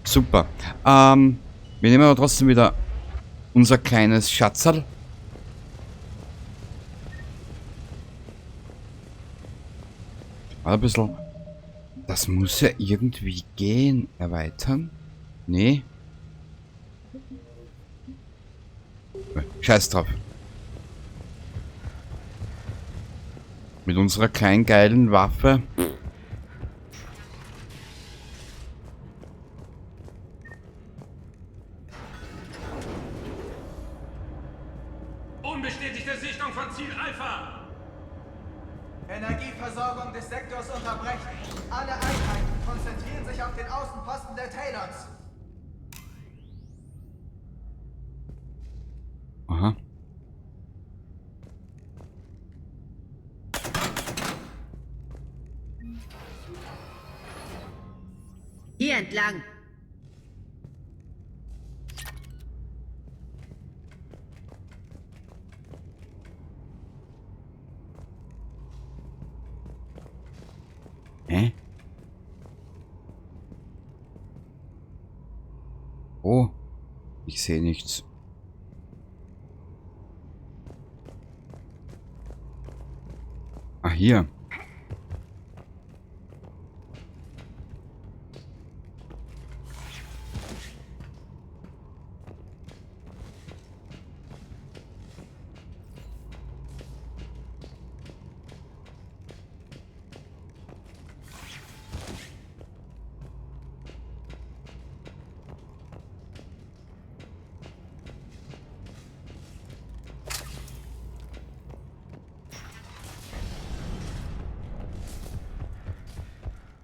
Super. Wir nehmen aber trotzdem wieder unser kleines Schatzerl. Warte ein bisschen. Das muss ja irgendwie gehen. Erweitern? Nee. Scheiß drauf. Mit unserer kleinen geilen Waffe. Unbestätigte Sichtung von Ziel Alpha. Energieversorgung des Sektors unterbrechen. Alle Einheiten konzentrieren sich auf den Außenposten der Talons. Aha. Hier entlang. Hä? Oh, ich sehe nichts. Ah, hier.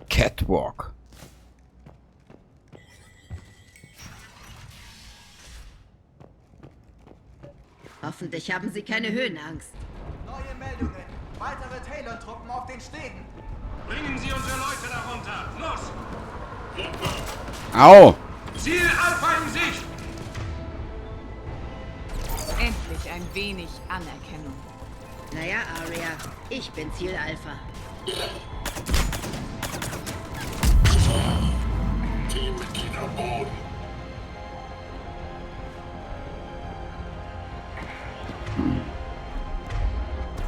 Catwalk. Hoffentlich haben Sie keine Höhenangst. Neue Meldungen. Weitere Talon-Truppen auf den Stegen. Bringen Sie unsere Leute darunter. Los! Au! Ziel Alpha in Sicht! Endlich ein wenig Anerkennung. Naja, Aria, ich bin Ziel Alpha. Teammitglieder Boden.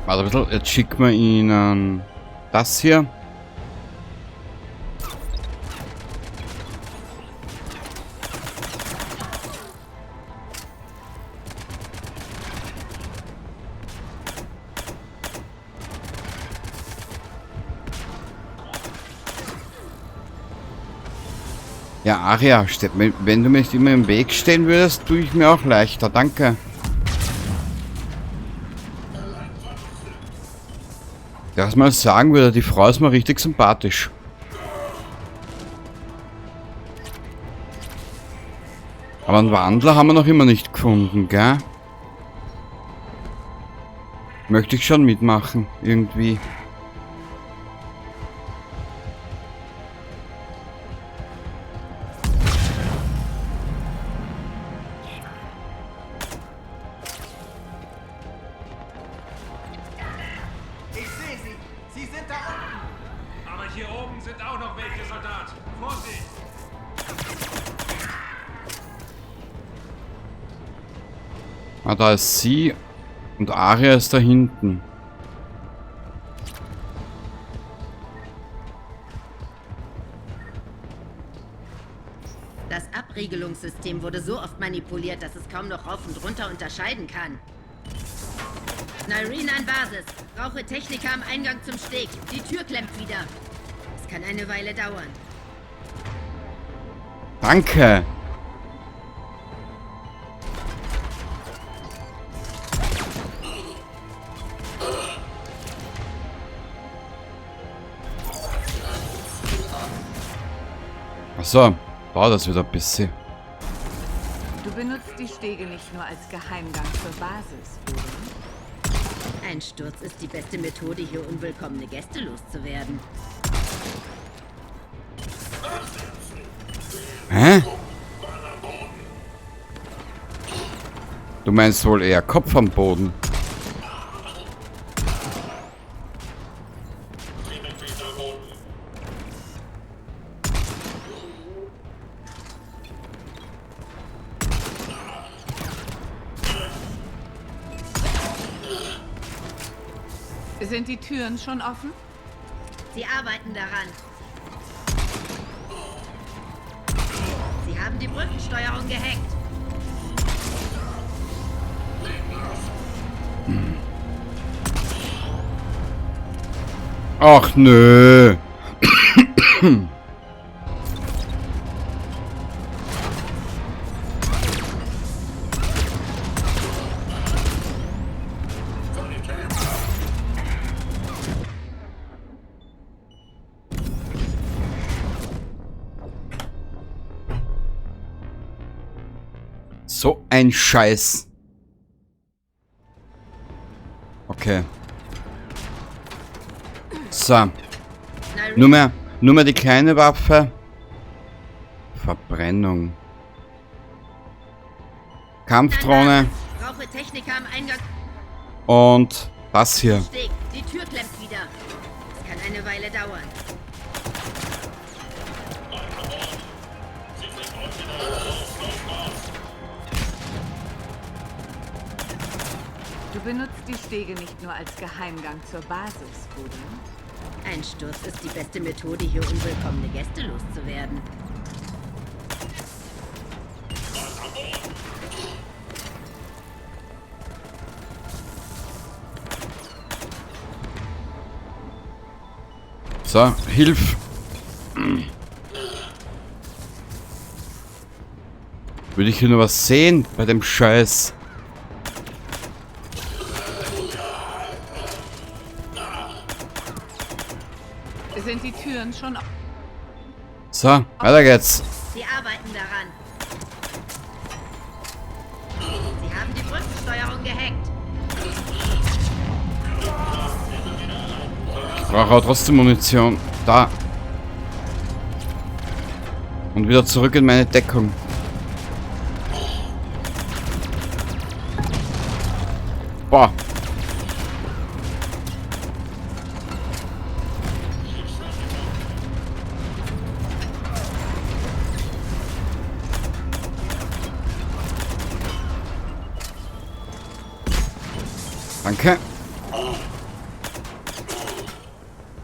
Warte ein bisschen, jetzt schicken wir ihnen das hier. Ja, Aria, wenn du mir nicht immer im Weg stehen würdest, tue ich mir auch leichter. Danke. Ja, was man sagen würde, die Frau ist mir richtig sympathisch. Aber einen Wandler haben wir noch immer nicht gefunden, gell? Möchte ich schon mitmachen, irgendwie. Ich sehe sie. Sie sind da unten. Aber hier oben sind auch noch welche, Soldat. Vorsicht! Ah, da ist sie und Aria ist da hinten. Das Abriegelungssystem wurde so oft manipuliert, dass es kaum noch rauf und runter unterscheiden kann. Nyreen an Basis. Brauche Techniker am Eingang zum Steg. Die Tür klemmt wieder. Es kann eine Weile dauern. Danke. Achso, dauert das wieder ein bisschen. Du benutzt die Stege nicht nur als Geheimgang zur Basis, oder? Ein Sturz ist die beste Methode, hier unwillkommene Gäste loszuwerden. Hä? Du meinst wohl eher Kopf am Boden? Sind die Türen schon offen? Sie arbeiten daran. Sie haben die Brückensteuerung gehackt. Ach nö. So ein Scheiß. Okay. So. Nur mehr die kleine Waffe. Verbrennung. Kampfdrohne. Brauche Techniker am Eingang. Und das hier. Die Tür klemmt wieder. Es kann eine Weile dauern. Du benutzt die Stege nicht nur als Geheimgang zur Basis, oder? Ein Sturz ist die beste Methode, hier unwillkommene Gäste loszuwerden. So, hilf! Würde ich hier nur was sehen bei dem Scheiß? Sind die Türen schon offen? So, weiter geht's. Sie arbeiten daran. Sie haben die Brückensteuerung gehackt. Ich brauche auch trotzdem Munition. Da. Und wieder zurück in meine Deckung. Boah. Danke.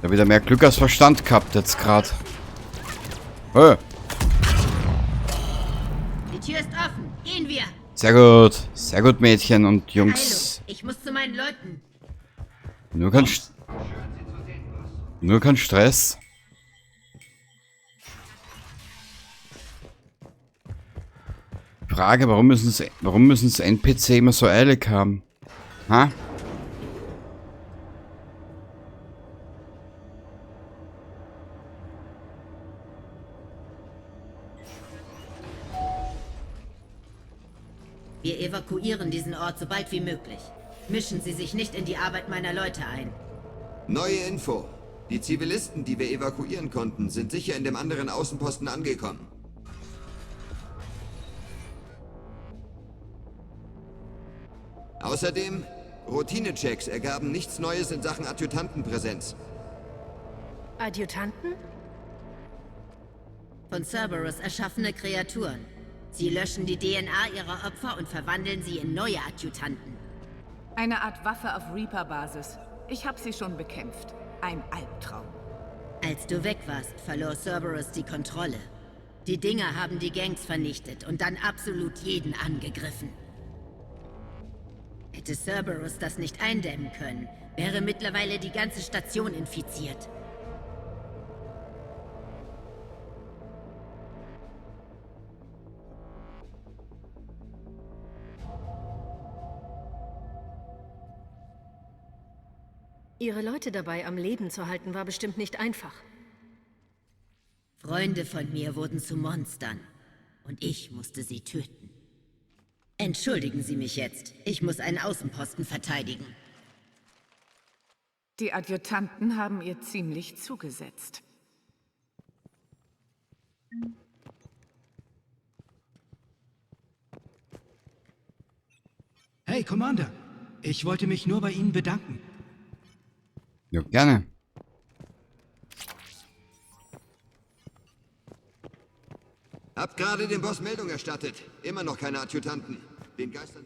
Da wieder mehr Glück als Verstand gehabt jetzt gerade. Hey. Die Tür ist offen. Gehen wir. Sehr gut. Sehr gut, Mädchen und Jungs. Hallo, ich muss zu meinen Leuten. Nur kein Stress. Frage, warum müssen es NPC immer so eilig haben? Ha? Wir evakuieren diesen Ort so bald wie möglich. Mischen Sie sich nicht in die Arbeit meiner Leute ein. Neue Info. Die Zivilisten, die wir evakuieren konnten, sind sicher in dem anderen Außenposten angekommen. Außerdem, Routine-Checks ergaben nichts Neues in Sachen Adjutantenpräsenz. Adjutanten? Von Cerberus erschaffene Kreaturen. Sie löschen die DNA ihrer Opfer und verwandeln sie in neue Adjutanten. Eine Art Waffe auf Reaper-Basis. Ich habe sie schon bekämpft. Ein Albtraum. Als du weg warst, verlor Cerberus die Kontrolle. Die Dinger haben die Gangs vernichtet und dann absolut jeden angegriffen. Hätte Cerberus das nicht eindämmen können, wäre mittlerweile die ganze Station infiziert. Ihre Leute dabei am Leben zu halten, war bestimmt nicht einfach. Freunde von mir wurden zu Monstern und ich musste sie töten. Entschuldigen Sie mich jetzt. Ich muss einen Außenposten verteidigen. Die Adjutanten haben ihr ziemlich zugesetzt. Hey, Commander. Ich wollte mich nur bei Ihnen bedanken. Ja, gerne. Hab gerade dem Boss Meldung erstattet. Immer noch keine Adjutanten. Den Geistern...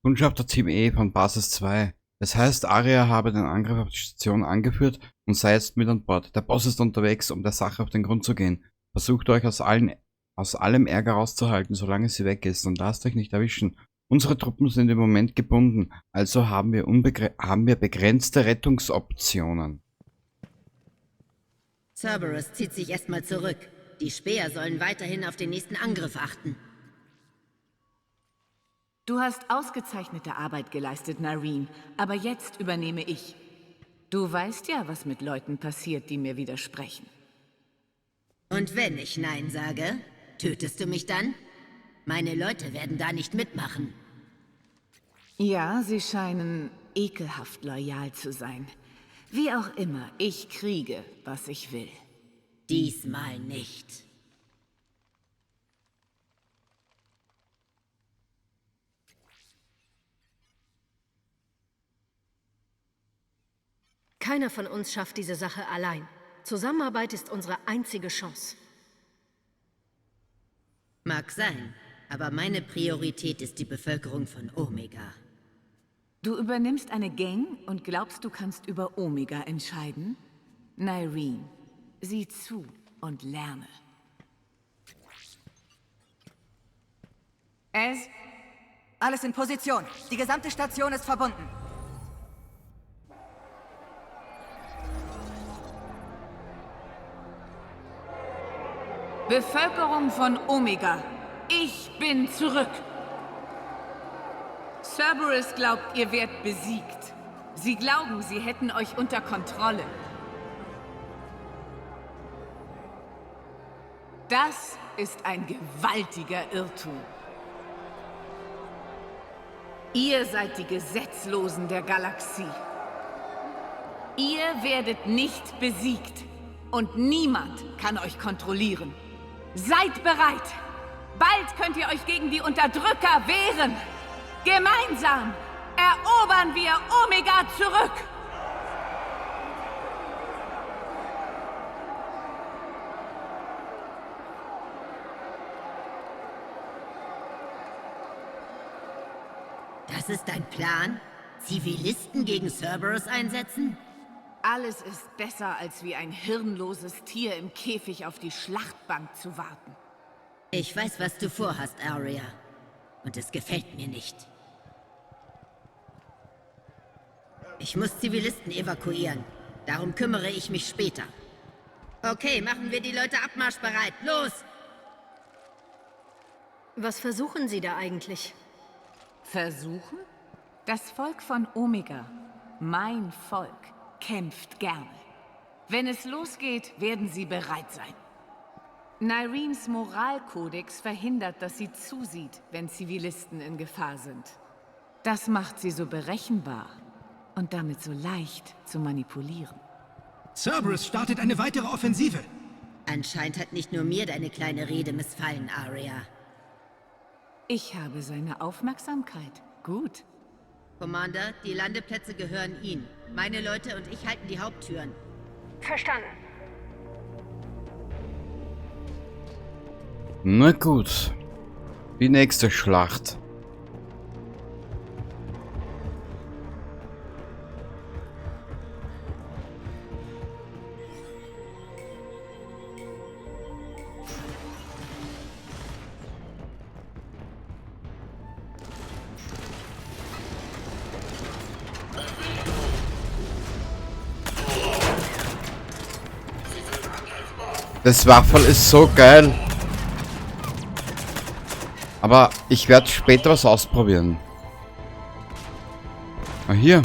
Kundschafter Team E von Basis 2. Das heißt, Aria habe den Angriff auf die Station angeführt und sei jetzt mit an Bord. Der Boss ist unterwegs, um der Sache auf den Grund zu gehen. Versucht euch aus allem Ärger rauszuhalten, solange sie weg ist, und lasst euch nicht erwischen. Unsere Truppen sind im Moment gebunden, also haben wir begrenzte Rettungsoptionen. Cerberus zieht sich erstmal zurück. Die Späher sollen weiterhin auf den nächsten Angriff achten. Du hast ausgezeichnete Arbeit geleistet, Nareen, aber jetzt übernehme ich. Du weißt ja, was mit Leuten passiert, die mir widersprechen. Und wenn ich Nein sage, tötest du mich dann? Meine Leute werden da nicht mitmachen. Ja, sie scheinen ekelhaft loyal zu sein. Wie auch immer, ich kriege, was ich will. Diesmal nicht. Keiner von uns schafft diese Sache allein. Zusammenarbeit ist unsere einzige Chance. Mag sein, aber meine Priorität ist die Bevölkerung von Omega. Du übernimmst eine Gang und glaubst, du kannst über Omega entscheiden? Nareen, sieh zu und lerne. Alles in Position. Die gesamte Station ist verbunden. Bevölkerung von Omega, ich bin zurück. Cerberus glaubt, ihr werdet besiegt. Sie glauben, sie hätten euch unter Kontrolle. Das ist ein gewaltiger Irrtum. Ihr seid die Gesetzlosen der Galaxie. Ihr werdet nicht besiegt und niemand kann euch kontrollieren. Seid bereit! Bald könnt ihr euch gegen die Unterdrücker wehren! Gemeinsam erobern wir Omega zurück! Das ist dein Plan? Zivilisten gegen Cerberus einsetzen? Alles ist besser, als wie ein hirnloses Tier im Käfig auf die Schlachtbank zu warten. Ich weiß, was du vorhast, Aria. Und es gefällt mir nicht. Ich muss Zivilisten evakuieren. Darum kümmere ich mich später. Okay, machen wir die Leute abmarschbereit. Los! Was versuchen Sie da eigentlich? Versuchen? Das Volk von Omega, mein Volk, kämpft gerne. Wenn es losgeht, werden sie bereit sein. Nyrenes Moralkodex verhindert, dass sie zusieht, wenn Zivilisten in Gefahr sind. Das macht sie so berechenbar und damit so leicht zu manipulieren. Cerberus startet eine weitere Offensive. Anscheinend hat nicht nur mir deine kleine Rede missfallen, Aria. Ich habe seine Aufmerksamkeit. Gut. Commander, die Landeplätze gehören Ihnen. Meine Leute und ich halten die Haupttüren. Verstanden. Na gut. Die nächste Schlacht. Das Waffel ist so geil. Aber ich werde später was ausprobieren. Ah, hier.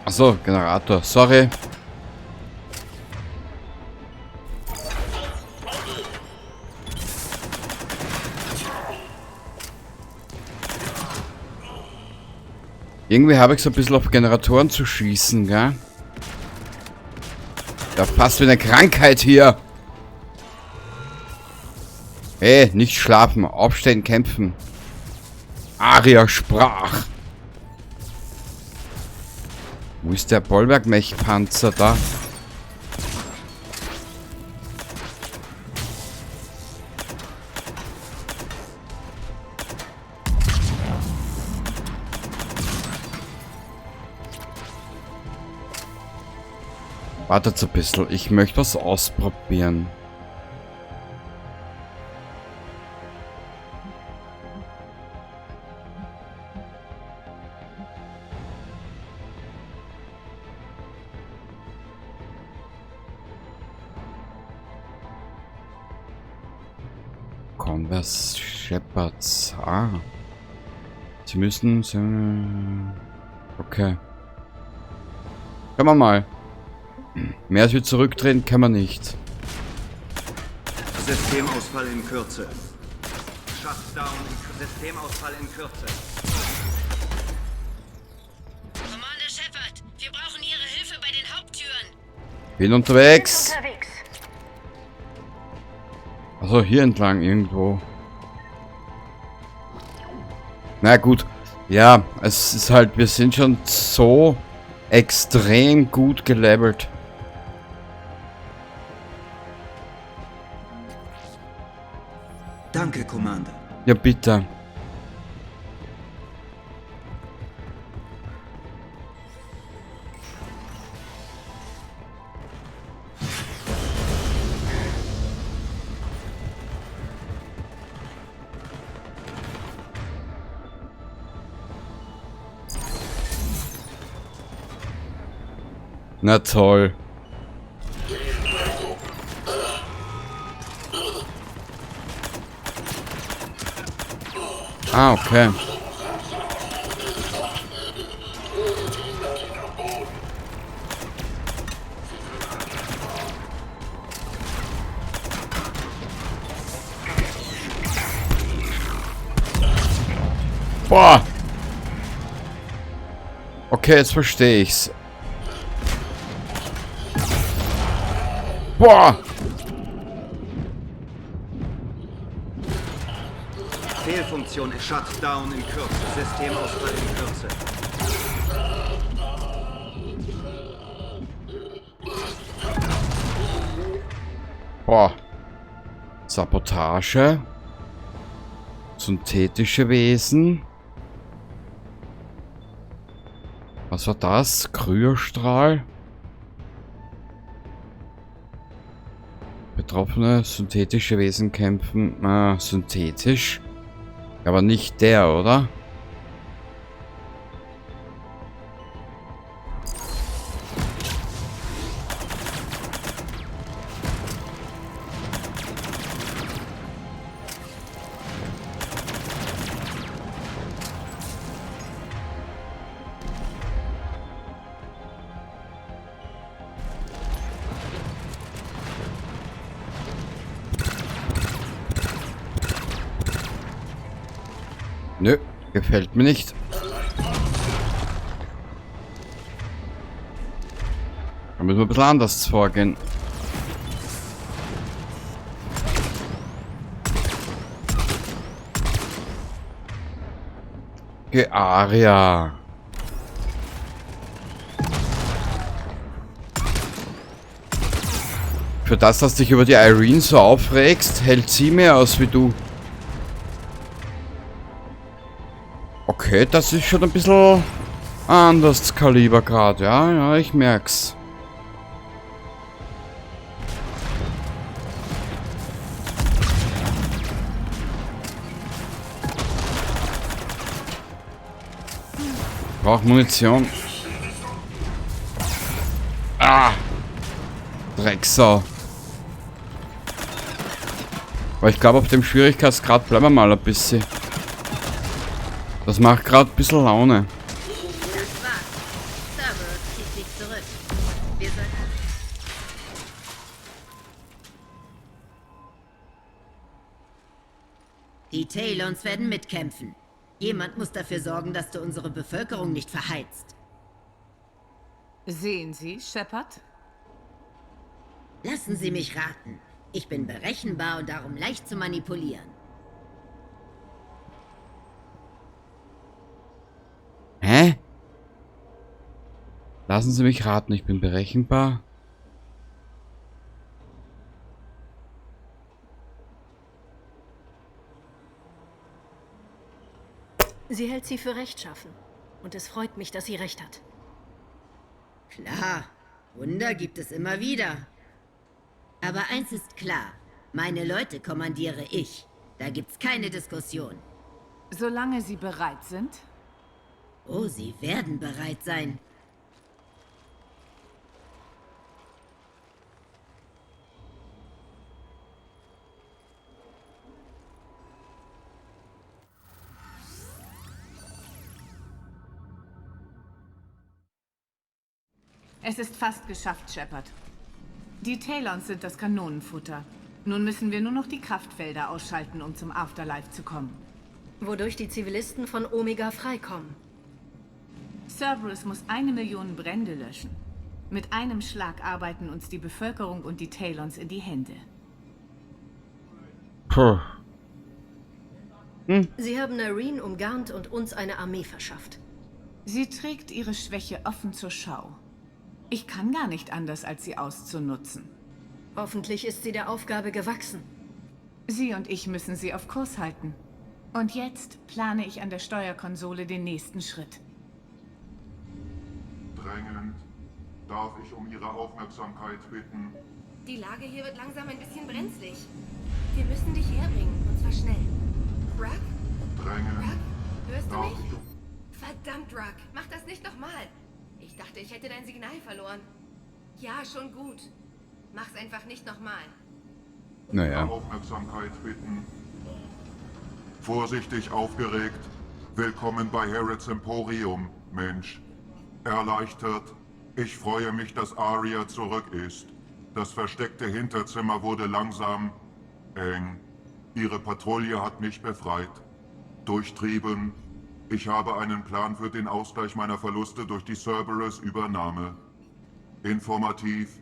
Achso, Generator. Sorry. Irgendwie habe ich so ein bisschen auf Generatoren zu schießen, gell? Ja, fast wie eine Krankheit hier. Hey, nicht schlafen, aufstehen, kämpfen. Aria sprach. Wo ist der Bollwerk-Mech-Panzer da? Wartet ein bisschen, ich möchte was ausprobieren. Converse Shepherds. Ah. Sie müssen... Okay. Können wir mal. Mehr als wir zurückdrehen, kann man nicht. Systemausfall in Kürze. Shutdown. Systemausfall in Kürze. Commander Shepard, wir brauchen Ihre Hilfe bei den Haupttüren. Bin unterwegs. Also hier entlang irgendwo. Na gut. Ja, es ist halt, wir sind schon so extrem gut gelevelt. Danke, Commander. Ja, bitte. Na toll. Ah, okay. Boah. Okay, jetzt verstehe ich's. Boah. Fehlfunktion ist Shutdown in Kürze. Systemausfall in Kürze. Boah. Sabotage. Synthetische Wesen. Was war das? Kryostrahl. Betroffene synthetische Wesen kämpfen. Synthetisch. Aber nicht der, oder? Nö, gefällt mir nicht. Da müssen wir ein bisschen anders vorgehen. Aria. Für das, dass du dich über die Irene so aufregst, hält sie mehr aus wie du. Okay, das ist schon ein bisschen anders Kaliber gerade, ja, ja, ich merk's. Brauch Munition. Ah! Drecksau. Aber ich glaube, auf dem Schwierigkeitsgrad bleiben wir mal ein bisschen. Das macht gerade ein bisschen Laune. Das war's. Cerberus zieht sich zurück. Wir sollten... Die Talons werden mitkämpfen. Jemand muss dafür sorgen, dass du unsere Bevölkerung nicht verheizt. Sehen Sie, Shepard? Lassen Sie mich raten. Ich bin berechenbar und darum leicht zu manipulieren. Hä? Lassen Sie mich raten, ich bin berechenbar. Sie hält sie für rechtschaffen. Und es freut mich, dass sie recht hat. Klar, Wunder gibt es immer wieder. Aber eins ist klar, meine Leute kommandiere ich. Da gibt's keine Diskussion. Solange Sie bereit sind. Oh, sie werden bereit sein. Es ist fast geschafft, Shepard. Die Talons sind das Kanonenfutter. Nun müssen wir nur noch die Kraftfelder ausschalten, um zum Afterlife zu kommen. Wodurch die Zivilisten von Omega freikommen. Cerberus muss 1 Million Brände löschen. Mit einem Schlag arbeiten uns die Bevölkerung und die Talons in die Hände. Puh. Sie haben Irene umgarnt und uns eine Armee verschafft. Sie trägt ihre Schwäche offen zur Schau. Ich kann gar nicht anders, als sie auszunutzen. Hoffentlich ist sie der Aufgabe gewachsen. Sie und ich müssen sie auf Kurs halten. Und jetzt plane ich an der Steuerkonsole den nächsten Schritt. Drängend. Darf ich um Ihre Aufmerksamkeit bitten? Die Lage hier wird langsam ein bisschen brenzlig. Wir müssen dich herbringen, und zwar schnell. Ruck? Drängend. Ruck? Hörst du Darf mich? ich um... Verdammt, Ruck. Mach das nicht nochmal. Ich dachte, ich hätte dein Signal verloren. Ja, schon gut. Mach's einfach nicht nochmal. Naja. Aufmerksamkeit bitten. Vorsichtig aufgeregt. Willkommen bei Harrods Emporium, Mensch. Erleichtert. Ich freue mich, dass Aria zurück ist. Das versteckte Hinterzimmer wurde langsam eng. Ihre Patrouille hat mich befreit. Durchtrieben. Ich habe einen Plan für den Ausgleich meiner Verluste durch die Cerberus-Übernahme. Informativ.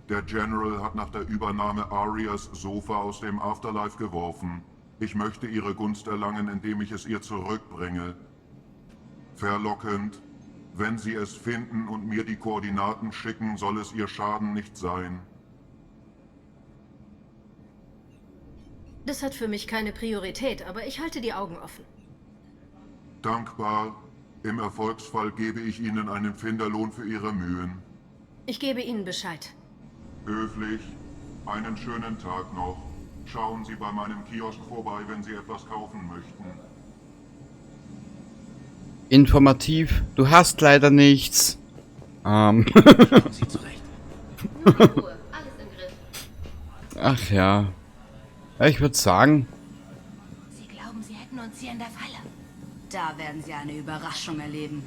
Der General hat nach der Übernahme Arias Sofa aus dem Afterlife geworfen. Ich möchte ihre Gunst erlangen, indem ich es ihr zurückbringe. Verlockend. Wenn Sie es finden und mir die Koordinaten schicken, soll es Ihr Schaden nicht sein. Das hat für mich keine Priorität, aber ich halte die Augen offen. Dankbar. Im Erfolgsfall gebe ich Ihnen einen Finderlohn für Ihre Mühen. Ich gebe Ihnen Bescheid. Höflich. Einen schönen Tag noch. Schauen Sie bei meinem Kiosk vorbei, wenn Sie etwas kaufen möchten. Informativ. Du hast leider nichts. Sie zurecht. Nur in Ruhe. Alles im Griff. Ach ja. Ich würde sagen... Sie glauben, Sie hätten uns hier in der Falle. Da werden Sie eine Überraschung erleben.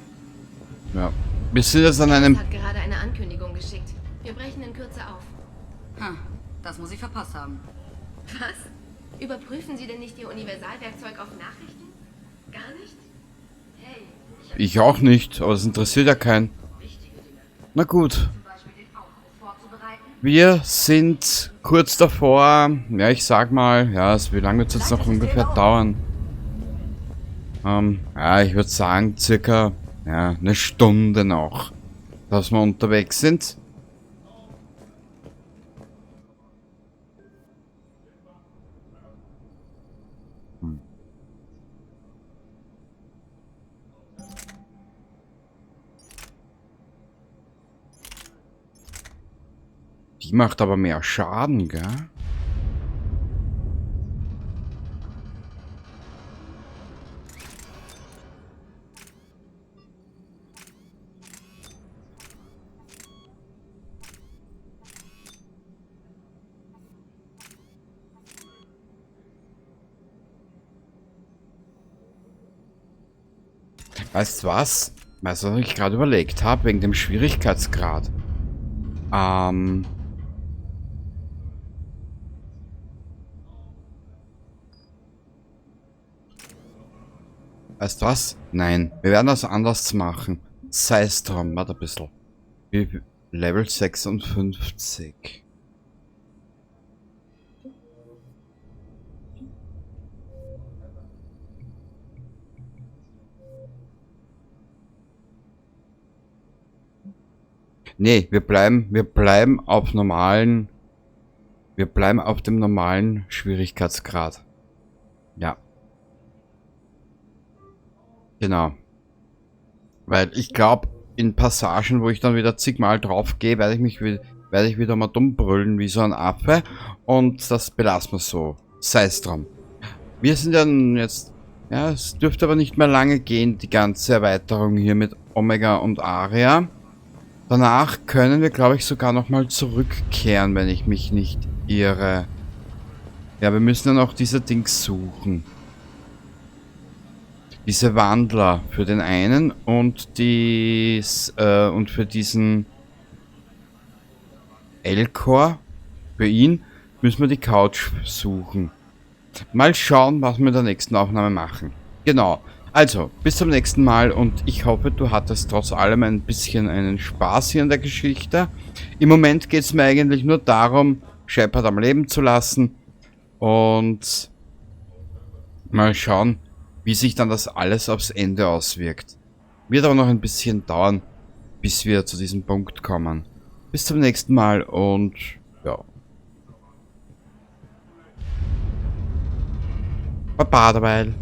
Ja. Wir sind jetzt an einem... hat gerade eine Ankündigung geschickt. Wir brechen in Kürze auf. Das muss ich verpasst haben. Was? Überprüfen Sie denn nicht Ihr Universalwerkzeug auf Nachrichten? Gar nicht? Hey. Ich auch nicht, aber es interessiert ja keinen. Na gut. Wir sind kurz davor. Ja, ich sag mal, ja, wie lange wird es jetzt noch ungefähr dauern? Ja, ich würde sagen, circa eine Stunde noch, dass wir unterwegs sind. Die macht aber mehr Schaden, gell? Weißt du was? Weißt du, was ich gerade überlegt habe, wegen dem Schwierigkeitsgrad? Weißt du was? Nein, wir werden das anders machen. Sei es drum, warte ein bisschen. Level 56. Nee, wir bleiben auf normalen... Wir bleiben auf dem normalen Schwierigkeitsgrad. Ja. Genau. Weil ich glaube, in Passagen, wo ich dann wieder zigmal drauf gehe, werde ich wieder mal dumm brüllen wie so ein Affe. Und das belassen wir so. Sei es drum. Wir sind dann jetzt... Ja, es dürfte aber nicht mehr lange gehen, die ganze Erweiterung hier mit Omega und Aria. Danach können wir, glaube ich, sogar nochmal zurückkehren, wenn ich mich nicht irre. Ja, wir müssen dann auch diese Dings suchen. Diese Wandler für den einen und und für diesen Elcor, für ihn, müssen wir die Couch suchen. Mal schauen, was wir in der nächsten Aufnahme machen. Genau. Also, bis zum nächsten Mal und ich hoffe, du hattest trotz allem ein bisschen einen Spaß hier in der Geschichte. Im Moment geht es mir eigentlich nur darum, Shepard am Leben zu lassen und mal schauen, wie sich dann das alles aufs Ende auswirkt. Wird aber noch ein bisschen dauern, bis wir zu diesem Punkt kommen. Bis zum nächsten Mal und ja. Baba dabei.